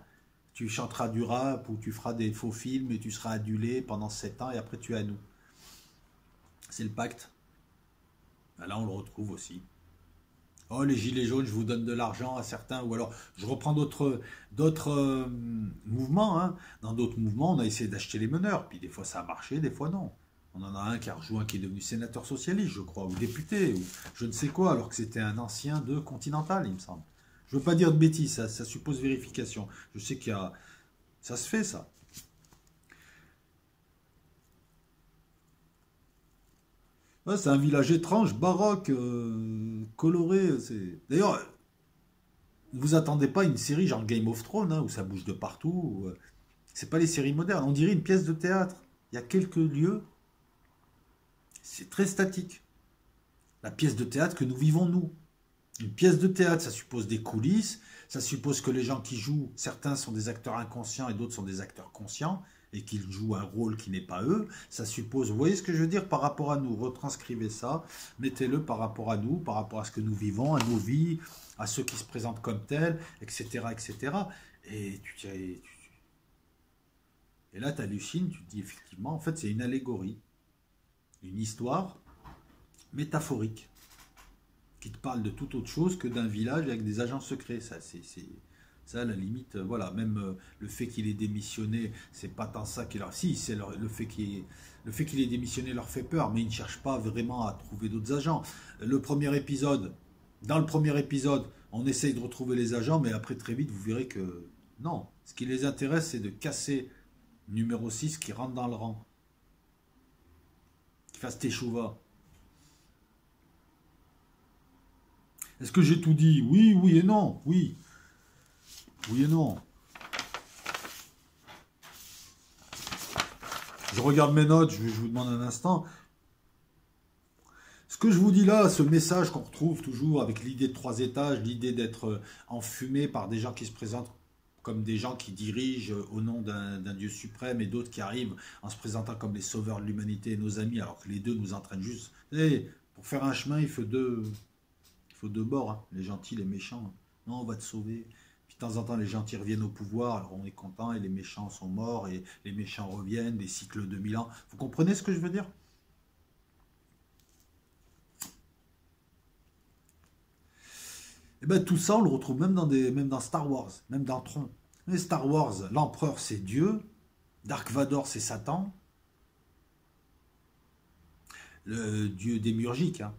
S2: Tu chanteras du rap ou tu feras des faux films et tu seras adulé pendant 7 ans et après tu es à nous. C'est le pacte. Ben là, on le retrouve aussi. Oh, les gilets jaunes, je vous donne de l'argent à certains, ou alors je reprends d'autres mouvements. Hein. Dans d'autres mouvements, on a essayé d'acheter les meneurs, puis des fois ça a marché, des fois non. On en a un qui a rejoint, qui est devenu sénateur socialiste, je crois, ou député, ou je ne sais quoi, alors que c'était un ancien de Continental, il me semble. Je ne veux pas dire de bêtises, ça suppose vérification. Je sais qu'il y a... Ça se fait, ça. Ouais, c'est un village étrange, baroque, coloré. D'ailleurs, ne vous attendez pas à une série genre Game of Thrones, hein, où ça bouge de partout. C'est pas les séries modernes. On dirait une pièce de théâtre. Il y a quelques lieux, c'est très statique. La pièce de théâtre que nous vivons, nous. Une pièce de théâtre, ça suppose des coulisses, ça suppose que les gens qui jouent, certains sont des acteurs inconscients et d'autres sont des acteurs conscients, et qu'ils jouent un rôle qui n'est pas eux. Ça suppose, vous voyez ce que je veux dire par rapport à nous, retranscrivez ça, mettez-le par rapport à nous, par rapport à ce que nous vivons, à nos vies, à ceux qui se présentent comme tels, etc. etc. Et et là, tu hallucines, tu te dis effectivement, en fait, c'est une allégorie, une histoire métaphorique qui te parle de toute autre chose que d'un village avec des agents secrets. Ça, à la limite, voilà, même le fait qu'il ait démissionné, c'est pas tant ça qui leur... Si, c'est le fait qu'il ait démissionné leur fait peur, mais ils ne cherchent pas vraiment à trouver d'autres agents. Dans le premier épisode, on essaye de retrouver les agents, mais après, très vite, vous verrez que non. Ce qui les intéresse, c'est de casser numéro 6 qui rentre dans le rang, qui fasse teshuva. Est-ce que j'ai tout dit? Oui, oui et non. Oui. Oui et non. Je regarde mes notes, je vous demande un instant. Ce que je vous dis là, ce message qu'on retrouve toujours avec l'idée de 3 étages, l'idée d'être enfumé par des gens qui se présentent comme des gens qui dirigent au nom d'un Dieu suprême et d'autres qui arrivent en se présentant comme les sauveurs de l'humanité et nos amis, alors que les deux nous entraînent juste. Hey, pour faire un chemin, il faut deux bords, hein, les gentils, les méchants. Non, on va te sauver. Puis de temps en temps, les gentils reviennent au pouvoir, alors on est content, et les méchants sont morts, et les méchants reviennent, des cycles de 1000 ans. Vous comprenez ce que je veux dire? Et bien tout ça, on le retrouve même dans Star Wars, même dans Tron. Mais Star Wars, l'empereur c'est Dieu, Dark Vador c'est Satan, le dieu démiurgique, hein.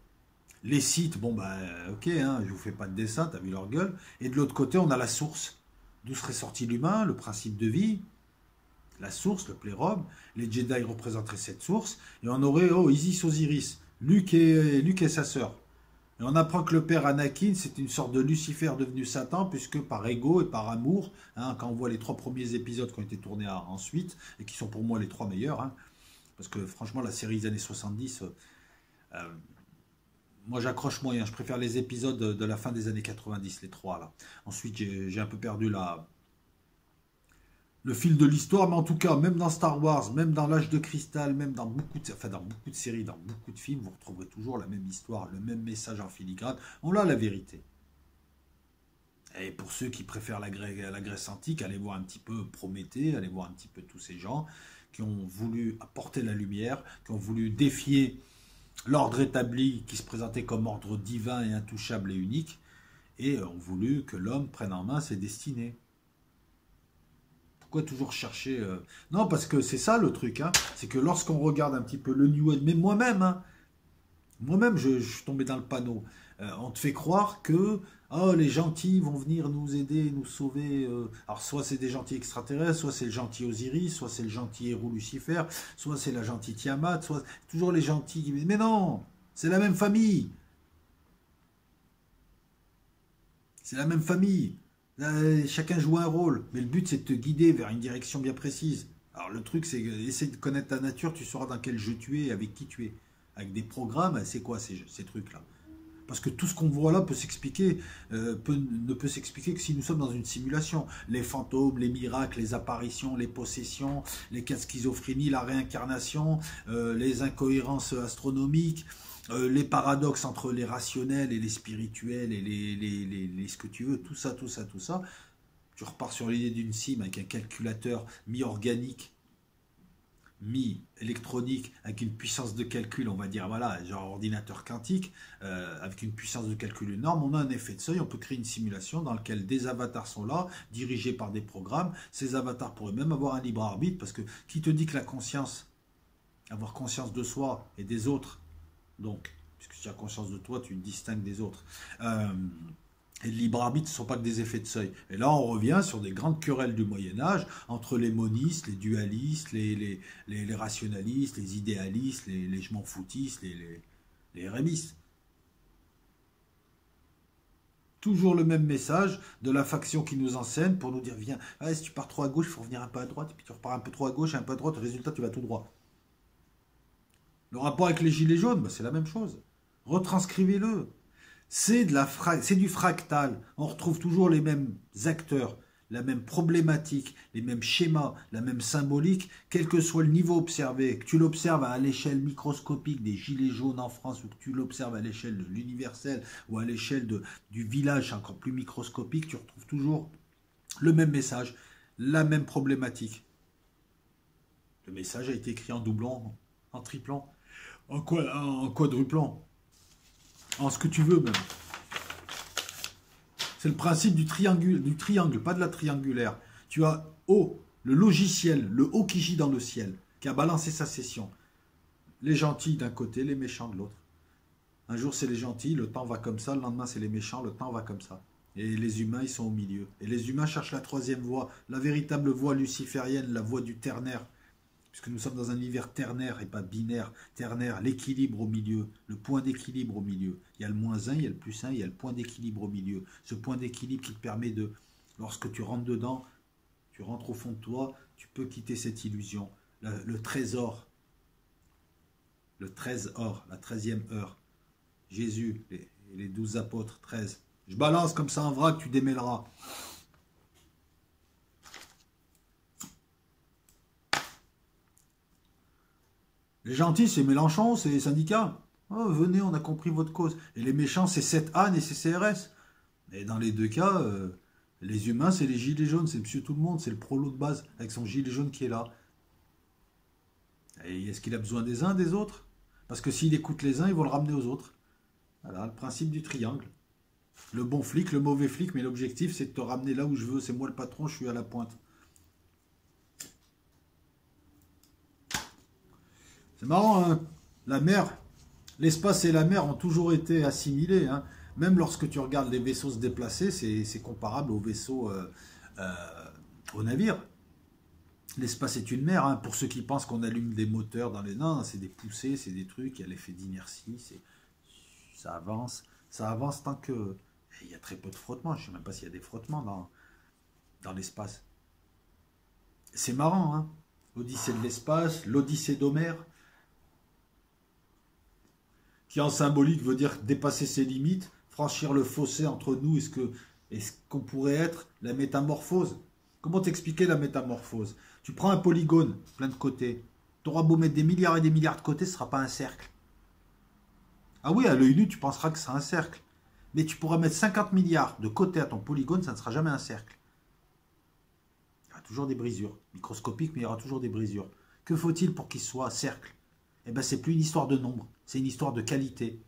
S2: Les Sith, bon bah ok, hein, je vous fais pas de dessin, t'as vu leur gueule. Et de l'autre côté, on a la source, d'où serait sorti l'humain, le principe de vie, la source, le plérobe. Les Jedi représenteraient cette source, et on aurait Isis Osiris, Luke et sa sœur. Et on apprend que le père Anakin, c'est une sorte de Lucifer devenu Satan, puisque par ego et par amour, hein, quand on voit les 3 premiers épisodes qui ont été tournés ensuite, et qui sont pour moi les 3 meilleurs, hein, parce que franchement, la série des années 70, moi j'accroche moyen, je préfère les épisodes de la fin des années 90, les 3 là. Ensuite, j'ai un peu perdu le fil de l'histoire, mais en tout cas, même dans Star Wars, même dans l'Âge de Cristal, même dans dans beaucoup de séries, dans beaucoup de films, vous retrouverez toujours la même histoire, le même message en filigrane. On a la vérité. Et pour ceux qui préfèrent la Grèce antique, allez voir un petit peu Prométhée, allez voir un petit peu tous ces gens qui ont voulu apporter la lumière, qui ont voulu défier l'ordre établi qui se présentait comme ordre divin et intouchable et unique, et ont voulu que l'homme prenne en main ses destinées. Pourquoi toujours chercher Non, parce que c'est ça le truc, hein, c'est que lorsqu'on regarde un petit peu le New Age, mais moi-même, hein, je suis tombé dans le panneau. On te fait croire que les gentils vont venir nous aider, nous sauver. Alors soit c'est des gentils extraterrestres, soit c'est le gentil Osiris, soit c'est le gentil héros Lucifer, soit c'est la gentille Tiamat, soit toujours les gentils. Mais non, c'est la même famille. C'est la même famille. Chacun joue un rôle, mais le but c'est de te guider vers une direction bien précise. Alors le truc c'est essayer de connaître ta nature, tu sauras dans quel jeu tu es, avec qui tu es. Avec des programmes, c'est quoi ces trucs-là? Parce que tout ce qu'on voit là peut s'expliquer, ne peut s'expliquer que si nous sommes dans une simulation. Les fantômes, les miracles, les apparitions, les possessions, les cas de schizophrénie, la réincarnation, les incohérences astronomiques, les paradoxes entre les rationnels et les spirituels et les ce que tu veux, tout ça. Tu repars sur l'idée d'une sim avec un calculateur mi-organique mi-électronique, avec une puissance de calcul, on va dire, voilà, genre ordinateur quantique, avec une puissance de calcul énorme, on a un effet de seuil, on peut créer une simulation dans laquelle des avatars sont là, dirigés par des programmes. Ces avatars pourraient même avoir un libre arbitre, parce que qui te dit que la conscience, avoir conscience de soi et des autres, donc, puisque tu as conscience de toi, tu te distingues des autres, et le libre arbitre, ce ne sont pas que des effets de seuil. Et là, on revient sur des grandes querelles du Moyen-Âge entre les monistes, les dualistes, les rationalistes, les idéalistes, les je m'en foutistes, les hérémistes. Toujours le même message de la faction qui nous enseigne pour nous dire viens, ah, si tu pars trop à gauche, il faut revenir un peu à droite, et puis tu repars un peu trop à gauche, un peu à droite, résultat, tu vas tout droit. Le rapport avec les gilets jaunes, bah, c'est la même chose. Retranscrivez-le. C'est du fractal. On retrouve toujours les mêmes acteurs, la même problématique, les mêmes schémas, la même symbolique, quel que soit le niveau observé, que tu l'observes à l'échelle microscopique des gilets jaunes en France, ou que tu l'observes à l'échelle de l'universel, ou à l'échelle du village encore plus microscopique, tu retrouves toujours le même message, la même problématique. Le message a été écrit en doublant, en triplant, en quadruplant. En ce que tu veux même. C'est le principe du triangle, pas de la triangulaire. Tu as O, le logiciel, le haut qui gît dans le ciel, qui a balancé sa session. Les gentils d'un côté, les méchants de l'autre. Un jour c'est les gentils, le temps va comme ça, le lendemain c'est les méchants, le temps va comme ça. Et les humains, ils sont au milieu. Et les humains cherchent la troisième voie, la véritable voie luciférienne, la voie du ternaire. Puisque nous sommes dans un univers ternaire et pas binaire, ternaire, l'équilibre au milieu, le point d'équilibre au milieu. Il y a le -1, il y a le +1, il y a le point d'équilibre au milieu. Ce point d'équilibre qui te permet de, lorsque tu rentres dedans, tu rentres au fond de toi, tu peux quitter cette illusion. Le trésor, la 13e heure. Jésus, les 12 apôtres, 13. Je balance comme ça en vrac, tu démêleras. Les gentils, c'est Mélenchon, c'est les syndicats. Oh, venez, on a compris votre cause. Et les méchants, c'est 7 et c'est CRS. Et dans les deux cas, les humains, c'est les gilets jaunes, c'est monsieur tout le monde, c'est le prolo de base, avec son gilet jaune qui est là. Et est-ce qu'il a besoin des uns, des autres? Parce que s'il écoute les uns, ils vont le ramener aux autres. Voilà, le principe du triangle. Le bon flic, le mauvais flic, mais l'objectif, c'est de te ramener là où je veux. C'est moi le patron, je suis à la pointe. C'est marrant, hein, la mer, l'espace et la mer ont toujours été assimilés. Hein. Même lorsque tu regardes les vaisseaux se déplacer, c'est comparable aux vaisseaux, aux navires. L'espace est une mer. Hein. Pour ceux qui pensent qu'on allume des moteurs dans les nains, c'est des poussées, c'est des trucs, il y a l'effet d'inertie, ça avance tant que... Il y a très peu de frottements, je ne sais même pas s'il y a des frottements dans l'espace. C'est marrant, hein. L'Odyssée de l'espace, l'Odyssée d'Homère, qui en symbolique veut dire dépasser ses limites, franchir le fossé entre nous et ce qu'on pourrait être, la métamorphose. Comment t'expliquer la métamorphose? Tu prends un polygone, plein de côtés, tu auras beau mettre des milliards et des milliards de côtés, ce ne sera pas un cercle. Ah oui, à l'œil nu, tu penseras que c'est un cercle. Mais tu pourras mettre 50 milliards de côté à ton polygone, ça ne sera jamais un cercle. Il y aura toujours des brisures, microscopiques, mais il y aura toujours des brisures. Que faut-il pour qu'il soit cercle? Eh bien, c'est plus une histoire de nombre, c'est une histoire de qualité.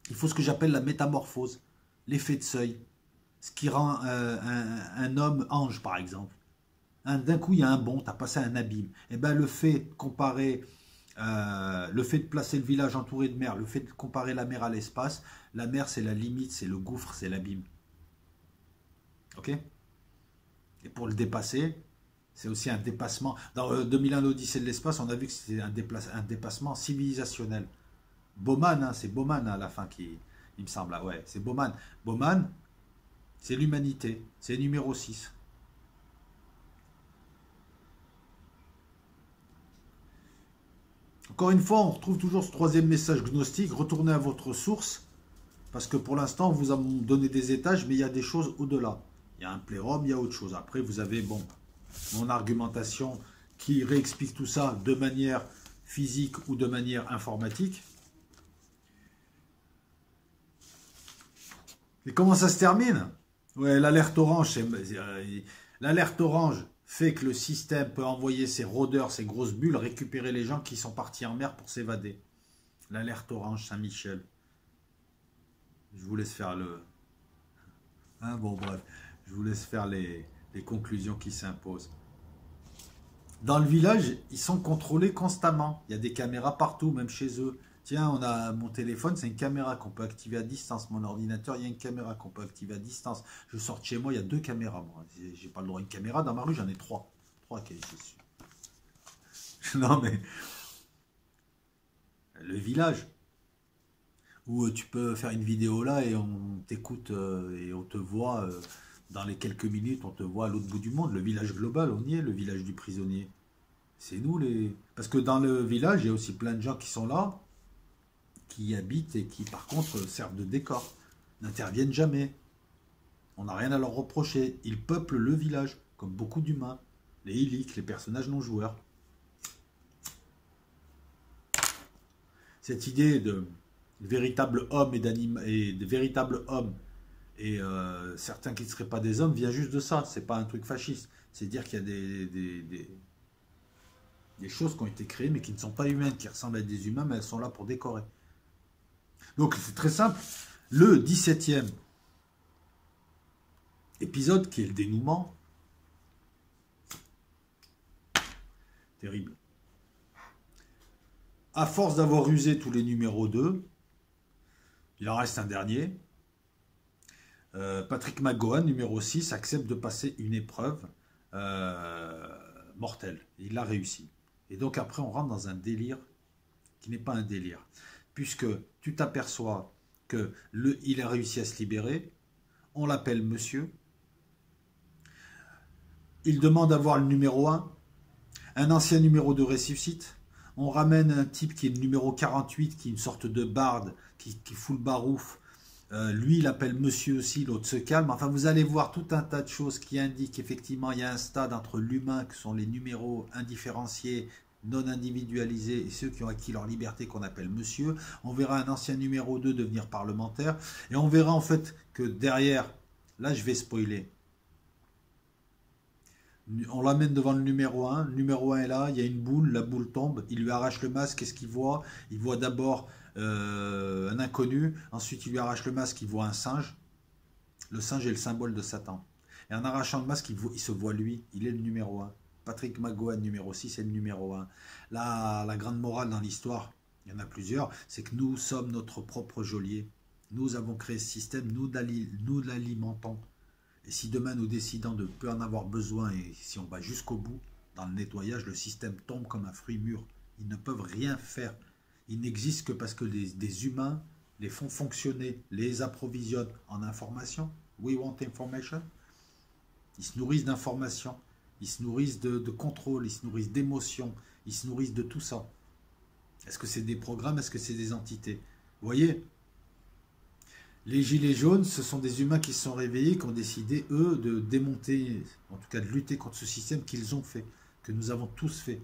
S2: Il faut ce que j'appelle la métamorphose, l'effet de seuil, ce qui rend un homme ange, par exemple. D'un coup, il y a un bond, tu as passé un abîme. Eh bien, le fait de comparer, le fait de placer le village entouré de mer, le fait de comparer la mer à l'espace, la mer, c'est la limite, c'est le gouffre, c'est l'abîme. Ok? Et pour le dépasser, c'est aussi un dépassement. Dans 2001, l'Odyssée de l'espace, on a vu que c'était un dépassement civilisationnel. Bauman, hein, c'est Bauman à la fin qui, il me semble. Ah ouais, c'est Bauman. Bauman, c'est l'humanité. C'est numéro 6. Encore une fois, on retrouve toujours ce troisième message gnostique. Retournez à votre source. Parce que pour l'instant, on vous a donné des étages, mais il y a des choses au-delà. Il y a un plérum, il y a autre chose. Après, vous avez, bon, mon argumentation qui réexplique tout ça de manière physique ou de manière informatique. Et comment ça se termine? Ouais, l'alerte orange, l'alerte orange, fait que le système peut envoyer ses rôdeurs, ses grosses bulles, récupérer les gens qui sont partis en mer pour s'évader. L'alerte orange Saint-Michel. Je vous laisse faire le... Hein, bon, bref, je vous laisse faire les conclusions qui s'imposent. Dans le village, ils sont contrôlés constamment. Il y a des caméras partout, même chez eux. Tiens, on a mon téléphone, c'est une caméra qu'on peut activer à distance. Mon ordinateur, il y a une caméra qu'on peut activer à distance. Je sors de chez moi, il y a 2 caméras. Moi, j'ai pas le droit à une caméra. Dans ma rue, j'en ai 3. 3 qui est dessus. Non, mais... Le village, où tu peux faire une vidéo là et on t'écoute et on te voit dans les quelques minutes, on te voit à l'autre bout du monde. Le village global, on y est, le village du prisonnier. C'est nous les... Parce que dans le village, il y a aussi plein de gens qui sont là, qui y habitent et qui par contre servent de décor, n'interviennent jamais. On n'a rien à leur reprocher. Ils peuplent le village, comme beaucoup d'humains. Les Illics, les personnages non joueurs. Cette idée de véritable homme et de véritables hommes et certains qui ne seraient pas des hommes vient juste de ça. C'est pas un truc fasciste. C'est dire qu'il y a des choses qui ont été créées mais qui ne sont pas humaines, qui ressemblent à des humains mais elles sont là pour décorer. Donc c'est très simple. Le 17e épisode qui est le dénouement. Terrible. À force d'avoir usé tous les numéros 2, il en reste un dernier. Patrick McGowan, numéro 6, accepte de passer une épreuve mortelle. Il l'a réussi. Et donc après, on rentre dans un délire qui n'est pas un délire. Puisque tu t'aperçois qu'il a réussi à se libérer, on l'appelle monsieur. Il demande à voir le numéro 1. Un ancien numéro 2 ressuscite. On ramène un type qui est le numéro 48, qui est une sorte de barde, qui fout le barouf. Lui, il appelle monsieur aussi, l'autre se calme. Enfin, vous allez voir tout un tas de choses qui indiquent qu'effectivement, il y a un stade entre l'humain, qui sont les numéros indifférenciés, non individualisés, et ceux qui ont acquis leur liberté, qu'on appelle monsieur. On verra un ancien numéro 2 devenir parlementaire. Et on verra en fait que derrière, là, je vais spoiler. On l'amène devant le numéro 1. Le numéro 1 est là, il y a une boule, la boule tombe, il lui arrache le masque, qu'est-ce qu'il voit? Il voit d'abord un inconnu, ensuite il lui arrache le masque, il voit un singe. Le singe est le symbole de Satan. Et en arrachant le masque, il se voit lui, il est le numéro 1. Patrick McGowan, numéro 6, est le numéro 1. Là, la grande morale dans l'histoire, il y en a plusieurs, c'est que nous sommes notre propre geôlier. Nous avons créé ce système, nous l'alimentons. Et si demain nous décidons de ne plus en avoir besoin et si on va jusqu'au bout, dans le nettoyage, le système tombe comme un fruit mûr. Ils ne peuvent rien faire. Ils n'existent que parce que des humains les font fonctionner, les approvisionnent en information. We want information. Ils se nourrissent d'informations, ils se nourrissent de contrôle, ils se nourrissent d'émotions, ils se nourrissent de tout ça. Est-ce que c'est des programmes? Est-ce que c'est des entités? Vous voyez? Les gilets jaunes, ce sont des humains qui se sont réveillés, qui ont décidé, eux, de démonter, en tout cas de lutter contre ce système qu'ils ont fait, que nous avons tous fait.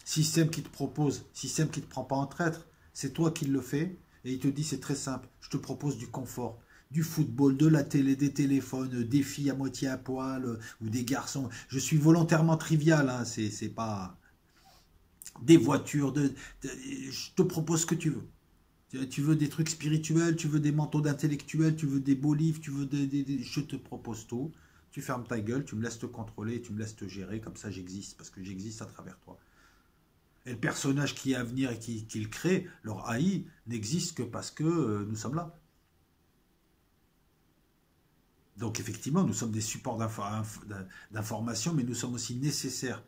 S2: Système qui te propose, système qui ne te prend pas en traître, c'est toi qui le fais, et il te dit c'est très simple, je te propose du confort, du football, de la télé, des téléphones, des filles à moitié à poil, ou des garçons. Je suis volontairement trivial, hein, c'est pas des voitures, je te propose ce que tu veux. Tu veux des trucs spirituels, tu veux des manteaux d'intellectuels, tu veux des beaux livres, tu veux je te propose tout. Tu fermes ta gueule, tu me laisses te contrôler, tu me laisses te gérer, comme ça j'existe, parce que j'existe à travers toi. Et le personnage qui est à venir et qu'il crée, leur AI, n'existe que parce que nous sommes là. Donc effectivement, nous sommes des supports d'information, mais nous sommes aussi nécessaires.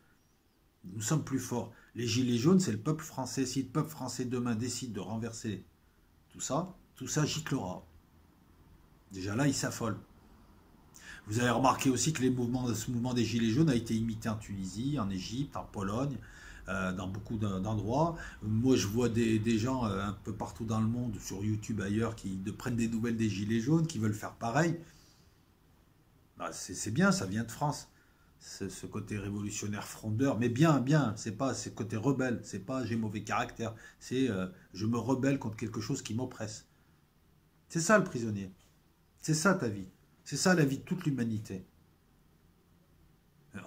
S2: Nous sommes plus forts. Les gilets jaunes, c'est le peuple français. Si le peuple français demain décide de renverser tout ça giclera. Déjà là, il s'affole. Vous avez remarqué aussi que ce mouvement des gilets jaunes a été imité en Tunisie, en Égypte, en Pologne, dans beaucoup d'endroits. Moi, je vois des gens un peu partout dans le monde, sur YouTube ailleurs, qui prennent des nouvelles des gilets jaunes, qui veulent faire pareil. Bah, c'est bien, ça vient de France. Ce côté révolutionnaire frondeur, mais bien, c'est pas ce côté rebelle, c'est pas j'ai mauvais caractère, c'est je me rebelle contre quelque chose qui m'oppresse. C'est ça le prisonnier. C'est ça ta vie. C'est ça la vie de toute l'humanité.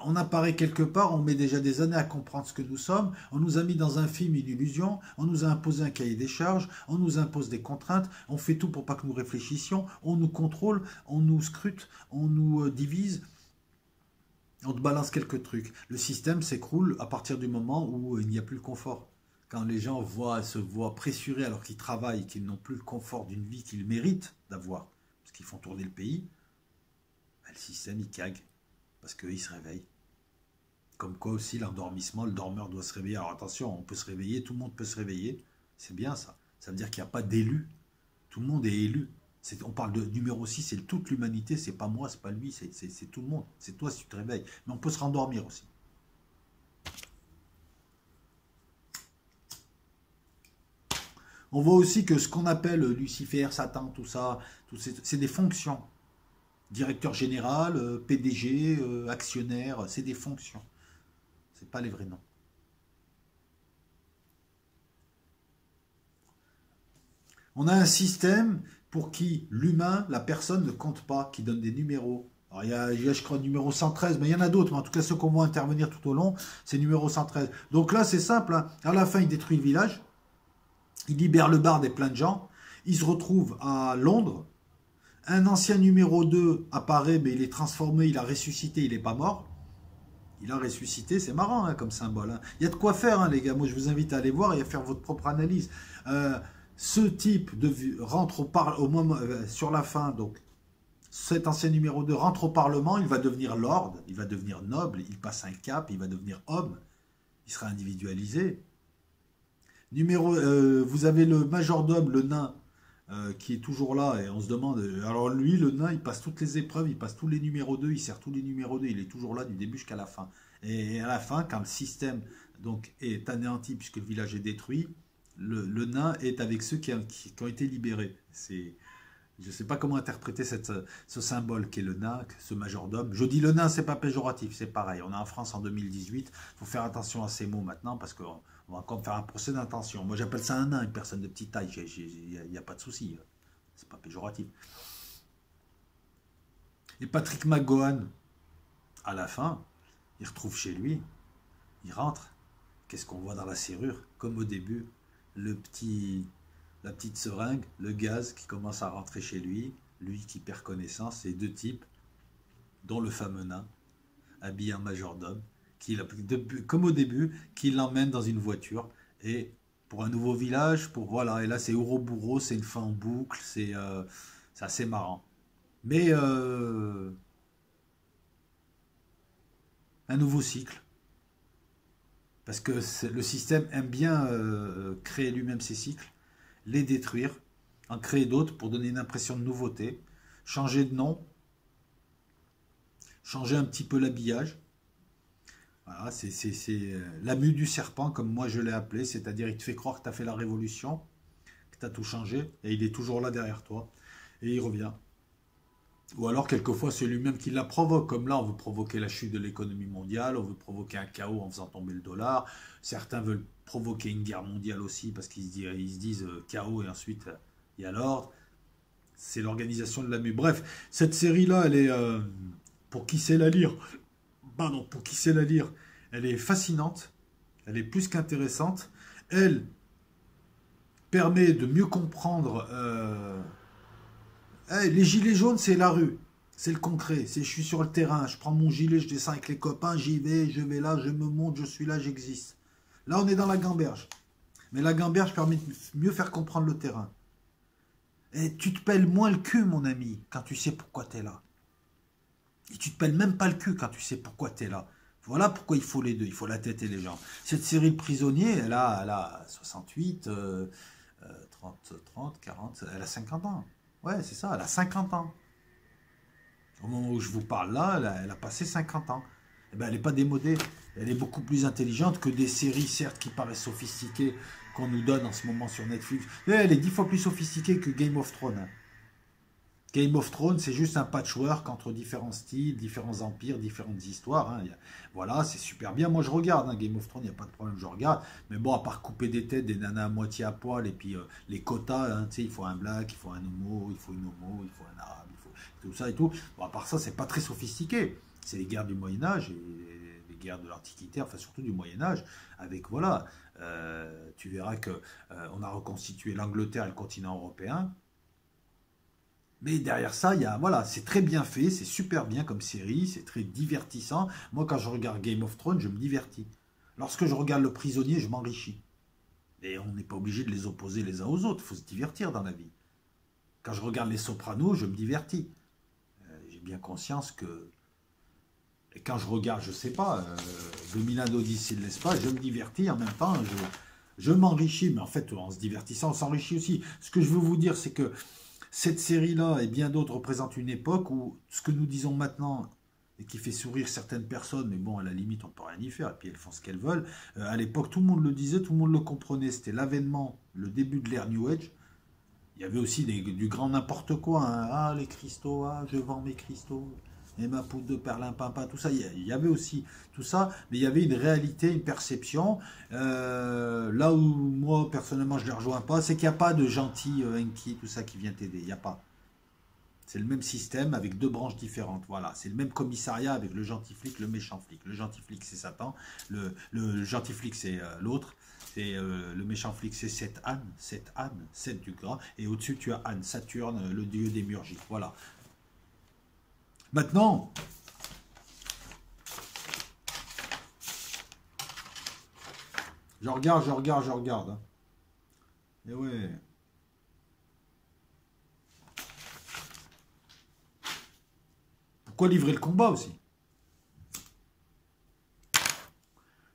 S2: On apparaît quelque part, on met déjà des années à comprendre ce que nous sommes, on nous a mis dans un film une illusion, on nous a imposé un cahier des charges, on nous impose des contraintes, on fait tout pour pas que nous réfléchissions, on nous contrôle, on nous scrute, on nous divise, on te balance quelques trucs. Le système s'écroule à partir du moment où il n'y a plus le confort. Quand les gens se voient pressurés alors qu'ils travaillent, qu'ils n'ont plus le confort d'une vie qu'ils méritent d'avoir, parce qu'ils font tourner le pays, ben, le système il cague. Parce qu'il se réveille. Comme quoi aussi l'endormissement, le dormeur doit se réveiller. Alors attention, on peut se réveiller, tout le monde peut se réveiller. C'est bien ça. Ça veut dire qu'il n'y a pas d'élu. Tout le monde est élu. On parle de numéro 6, c'est toute l'humanité, c'est pas moi, c'est pas lui, c'est tout le monde. C'est toi si tu te réveilles. Mais on peut se rendormir aussi. On voit aussi que ce qu'on appelle Lucifer, Satan, tout ça, c'est des fonctions. Directeur général, PDG, actionnaire, c'est des fonctions. C'est pas les vrais noms. On a un système pour qui l'humain, la personne ne compte pas, qui donne des numéros. Alors il y a je crois, numéro 113, mais il y en a d'autres, mais en tout cas ceux qu'on voit intervenir tout au long, c'est numéro 113. Donc là c'est simple, hein. À la fin il détruit le village, il libère le bar des plein de gens, il se retrouve à Londres, un ancien numéro 2 apparaît, mais il est transformé, il a ressuscité, il n'est pas mort. Il a ressuscité, c'est marrant hein, comme symbole. Hein. Il y a de quoi faire, hein, les gars. Moi, je vous invite à aller voir et à faire votre propre analyse. Ce type rentre au moment, sur la fin, donc cet ancien numéro 2 rentre au Parlement, il va devenir lord, il va devenir noble, il passe un cap, il va devenir homme, il sera individualisé. Vous avez le majordome, le nain, qui est toujours là, et on se demande, alors lui, le nain, il passe toutes les épreuves, il passe tous les numéros 2, il sert tous les numéros 2, il est toujours là du début jusqu'à la fin. Et à la fin, quand le système donc, est anéanti, puisque le village est détruit, le nain est avec ceux qui ont été libérés. Je ne sais pas comment interpréter ce symbole qui est le nain, ce majordome. Je dis le nain, c'est pas péjoratif, c'est pareil. On est en France en 2018, il faut faire attention à ces mots maintenant, parce que on va encore me faire un procès d'intention. Moi, j'appelle ça un nain, une personne de petite taille. Il n'y a pas de souci. C'est pas péjoratif. Et Patrick McGowan, à la fin, il retrouve chez lui. Il rentre. Qu'est-ce qu'on voit dans la serrure? Comme au début, la petite seringue, le gaz qui commence à rentrer chez lui. Lui qui perd connaissance. Et deux types, dont le fameux nain, habillé en majordome, comme au début, qui l'emmène dans une voiture et pour un nouveau village, voilà, et là c'est Ouroboros, c'est une fin en boucle, c'est assez marrant. Mais un nouveau cycle, parce que le système aime bien créer lui-même ses cycles, les détruire, en créer d'autres pour donner une impression de nouveauté, changer de nom, changer un petit peu l'habillage. Voilà, c'est la mue du serpent, comme moi je l'ai appelé, c'est-à-dire il te fait croire que tu as fait la révolution, que tu as tout changé, et il est toujours là derrière toi, et il revient. Ou alors quelquefois c'est lui-même qui la provoque, comme là on veut provoquer la chute de l'économie mondiale, on veut provoquer un chaos en faisant tomber le dollar, certains veulent provoquer une guerre mondiale aussi, parce qu'ils se disent chaos et ensuite il y a l'ordre. C'est l'organisation de la mue. Bref, cette série-là, elle est, pour qui sait la lire, pour qui sait la lire, elle est fascinante, elle est plus qu'intéressante, elle permet de mieux comprendre. Les gilets jaunes, c'est la rue, c'est le concret, c'est je suis sur le terrain, je prends mon gilet, je descends avec les copains, j'y vais, je vais là, je me monte, je suis là, j'existe. Là, on est dans la gamberge, mais la gamberge permet de mieux faire comprendre le terrain. Et tu te pèles moins le cul, mon ami, quand tu sais pourquoi tu es là. Et tu te pèles même pas le cul quand tu sais pourquoi tu es là. Voilà pourquoi il faut les deux, il faut la tête et les jambes. Cette série de prisonniers, elle a 68, 30, 40, elle a 50 ans. Ouais, c'est ça, elle a 50 ans. Au moment où je vous parle là, elle a passé 50 ans. Eh ben, elle n'est pas démodée, elle est beaucoup plus intelligente que des séries, certes, qui paraissent sophistiquées, qu'on nous donne en ce moment sur Netflix. Mais elle est 10 fois plus sophistiquée que Game of Thrones. Game of Thrones, c'est juste un patchwork entre différents styles, différents empires, différentes histoires. Hein. Voilà, c'est super bien. Moi, je regarde Game of Thrones, il n'y a pas de problème, je regarde. Mais bon, à part couper des têtes, des nanas à moitié à poil, et puis les quotas, hein, il faut un black, il faut un homo, il faut une homo, il faut un arabe, il faut tout ça et tout. Bon, à part ça, c'est pas très sophistiqué. C'est les guerres du Moyen-Âge et les guerres de l'Antiquité, enfin surtout du Moyen-Âge, avec, voilà, tu verras que on a reconstitué l'Angleterre et le continent européen. Mais derrière ça, il y a, voilà, c'est très bien fait, c'est super bien comme série, c'est très divertissant. Moi, quand je regarde Game of Thrones, je me divertis. Lorsque je regarde Le Prisonnier, je m'enrichis. Et on n'est pas obligé de les opposer les uns aux autres, il faut se divertir dans la vie. Quand je regarde Les Sopranos, je me divertis. J'ai bien conscience que... Et quand je regarde, je sais pas, 2001 d'Odyssée de l'espace, je me divertis, en même temps, je m'enrichis. Mais en fait, en se divertissant, on s'enrichit aussi. Ce que je veux vous dire, c'est que cette série-là et bien d'autres représentent une époque où ce que nous disons maintenant et qui fait sourire certaines personnes, mais bon, à la limite, on peut rien y faire, et puis elles font ce qu'elles veulent. À l'époque, tout le monde le disait, tout le monde le comprenait. C'était l'avènement, le début de l'ère New Age. Il y avait aussi du grand n'importe quoi, hein. Ah, les cristaux, ah, je vends mes cristaux, et ma poudre de perlimpinpin, tout ça. Il y avait aussi tout ça, mais il y avait une réalité, une perception. Là où moi, personnellement, je ne les rejoins pas, c'est qu'il n'y a pas de gentil Enki, tout ça qui vient t'aider. Il n'y a pas. C'est le même système avec deux branches différentes. Voilà, c'est le même commissariat avec le gentil flic, le méchant flic. Le gentil flic, c'est Satan. Le gentil flic, c'est l'autre. Et le méchant flic, c'est Seth Anne, Seth du gras. Et au-dessus, tu as Anne, Saturne, le dieu démiurgique. Voilà. Maintenant, je regarde. Hein. Et ouais. Pourquoi livrer le combat aussi?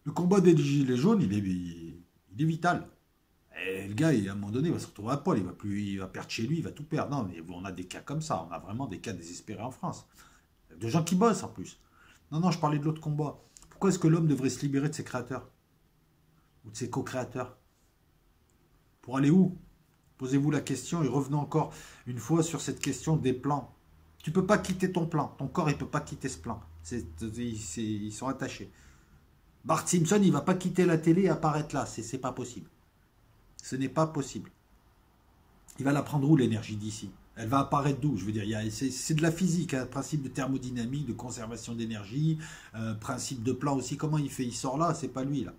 S2: Le combat des gilets jaunes, il est vital. Et le gars, à un moment donné, il va se retrouver à poil, il va perdre chez lui, il va tout perdre. Non, mais on a des cas comme ça, on a vraiment des cas désespérés en France. De gens qui bossent en plus. Non, je parlais de l'autre combat. Pourquoi est-ce que l'homme devrait se libérer de ses créateurs? Ou de ses co-créateurs? Pour aller où? Posez-vous la question et revenons encore une fois sur cette question des plans. Tu ne peux pas quitter ton plan. Ton corps, il ne peut pas quitter ce plan. Ils sont attachés. Bart Simpson, il ne va pas quitter la télé et apparaître là. C'est pas possible. Ce n'est pas possible. Il va la prendre où, l'énergie d'ici? Elle va apparaître d'où? Je veux dire, c'est de la physique, hein, principe de thermodynamique, de conservation d'énergie, principe de plan aussi. Comment il fait? Il sort là, c'est pas lui là.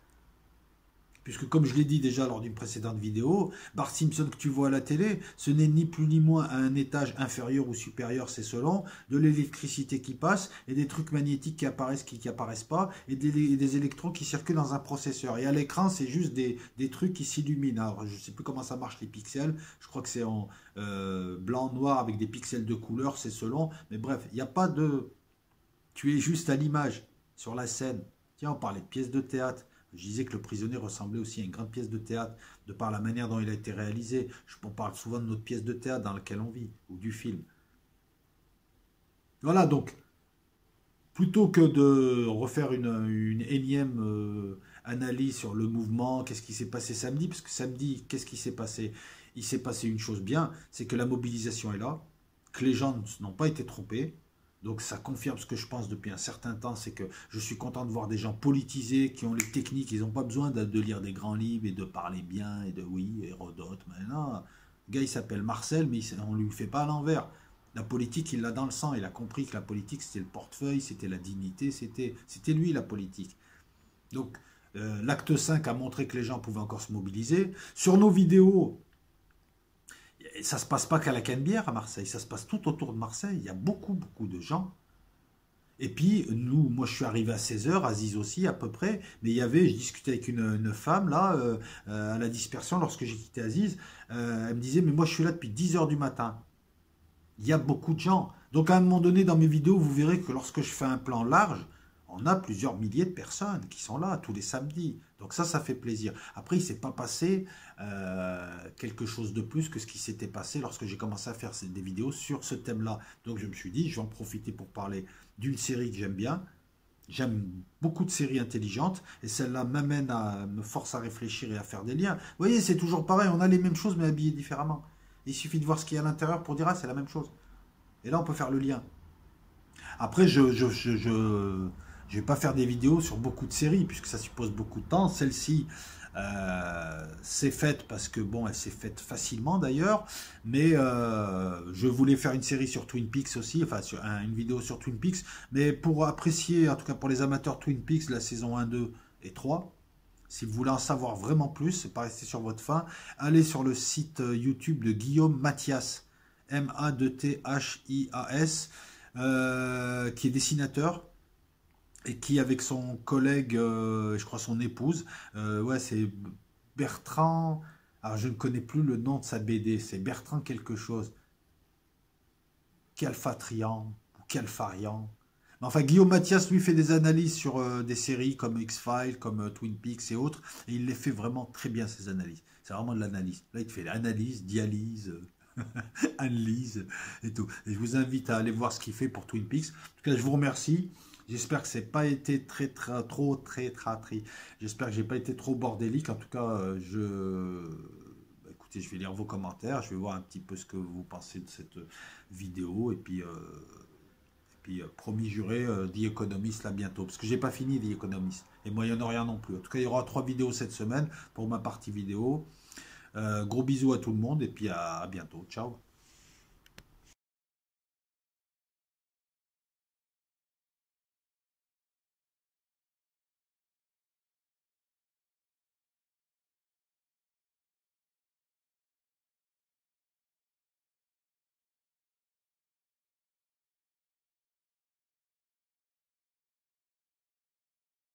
S2: Puisque comme je l'ai dit déjà lors d'une précédente vidéo, Bart Simpson que tu vois à la télé, ce n'est ni plus ni moins à un étage inférieur ou supérieur, c'est selon, de l'électricité qui passe, et des trucs magnétiques qui apparaissent, qui apparaissent pas, et des électrons qui circulent dans un processeur. Et à l'écran, c'est juste des trucs qui s'illuminent. Alors, je ne sais plus comment ça marche les pixels, je crois que c'est en blanc, noir, avec des pixels de couleur, c'est selon. Mais bref, il n'y a pas de... Tu es juste à l'image, sur la scène. Tiens, on parlait de pièces de théâtre. Je disais que Le Prisonnier ressemblait aussi à une grande pièce de théâtre, de par la manière dont il a été réalisé. On parle souvent de notre pièce de théâtre dans laquelle on vit, ou du film. Voilà, donc, plutôt que de refaire une énième analyse sur le mouvement, qu'est-ce qui s'est passé samedi, parce que samedi, qu'est-ce qui s'est passé? Il s'est passé une chose bien, c'est que la mobilisation est là, que les gens n'ont pas été trompés. Donc ça confirme ce que je pense depuis un certain temps, c'est que je suis content de voir des gens politisés qui ont les techniques, ils n'ont pas besoin de lire des grands livres et de parler bien et de oui, Hérodote, maintenant. Le gars il s'appelle Marcel, mais on ne lui fait pas à l'envers. La politique, il l'a dans le sang, il a compris que la politique c'était le portefeuille, c'était la dignité, c'était lui la politique. Donc l'acte 5 a montré que les gens pouvaient encore se mobiliser. Sur nos vidéos, ça ne se passe pas qu'à la Canebière à Marseille, ça se passe tout autour de Marseille. Il y a beaucoup de gens. Et puis, moi je suis arrivé à 16h, Aziz aussi à peu près, mais je discutais avec une femme là, à la dispersion lorsque j'ai quitté Aziz. Elle me disait, mais moi je suis là depuis 10h du matin. Il y a beaucoup de gens. Donc à un moment donné dans mes vidéos, vous verrez que lorsque je fais un plan large, on a plusieurs milliers de personnes qui sont là tous les samedis. Donc ça fait plaisir. Après, il ne s'est pas passé quelque chose de plus que ce qui s'était passé lorsque j'ai commencé à faire des vidéos sur ce thème-là. Donc je me suis dit, je vais en profiter pour parler d'une série que j'aime bien. J'aime beaucoup de séries intelligentes et celle-là me force à réfléchir et à faire des liens. Vous voyez, c'est toujours pareil, on a les mêmes choses mais habillées différemment. Il suffit de voir ce qu'il y a à l'intérieur pour dire, ah, c'est la même chose. Et là, on peut faire le lien. Après, Je vais pas faire des vidéos sur beaucoup de séries, puisque ça suppose beaucoup de temps. Celle-ci, c'est faite parce que, bon, elle s'est faite facilement d'ailleurs, mais je voulais faire une série sur Twin Peaks aussi, enfin, une vidéo sur Twin Peaks, mais pour apprécier, en tout cas pour les amateurs Twin Peaks, la saison 1, 2 et 3, si vous voulez en savoir vraiment plus, c'est pas rester sur votre faim, allez sur le site YouTube de Guillaume Mathias, M-A-2-T-H-I-A-S, qui est dessinateur et qui, avec son collègue, je crois son épouse, ouais, c'est Bertrand, alors je ne connais plus le nom de sa BD, c'est Bertrand quelque chose, Calfatrian, ou Calfarian. Mais enfin, Guillaume Mathias, lui, fait des analyses sur des séries comme X-Files, comme Twin Peaks et autres, et il les fait vraiment très bien, ces analyses. C'est vraiment de l'analyse. Là, il te fait l'analyse, dialyse, analyse et tout. Et je vous invite à aller voir ce qu'il fait pour Twin Peaks. En tout cas, je vous remercie. J'espère que c'est pas été J'espère que j'ai pas été trop bordélique. En tout cas, écoutez, je vais lire vos commentaires. Je vais voir un petit peu ce que vous pensez de cette vidéo. Et puis, promis juré, The Economist là bientôt. Parce que j'ai pas fini The Economist. Et moi, il n'y en a rien non plus. En tout cas, il y aura 3 vidéos cette semaine pour ma partie vidéo. Gros bisous à tout le monde. Et puis à bientôt. Ciao.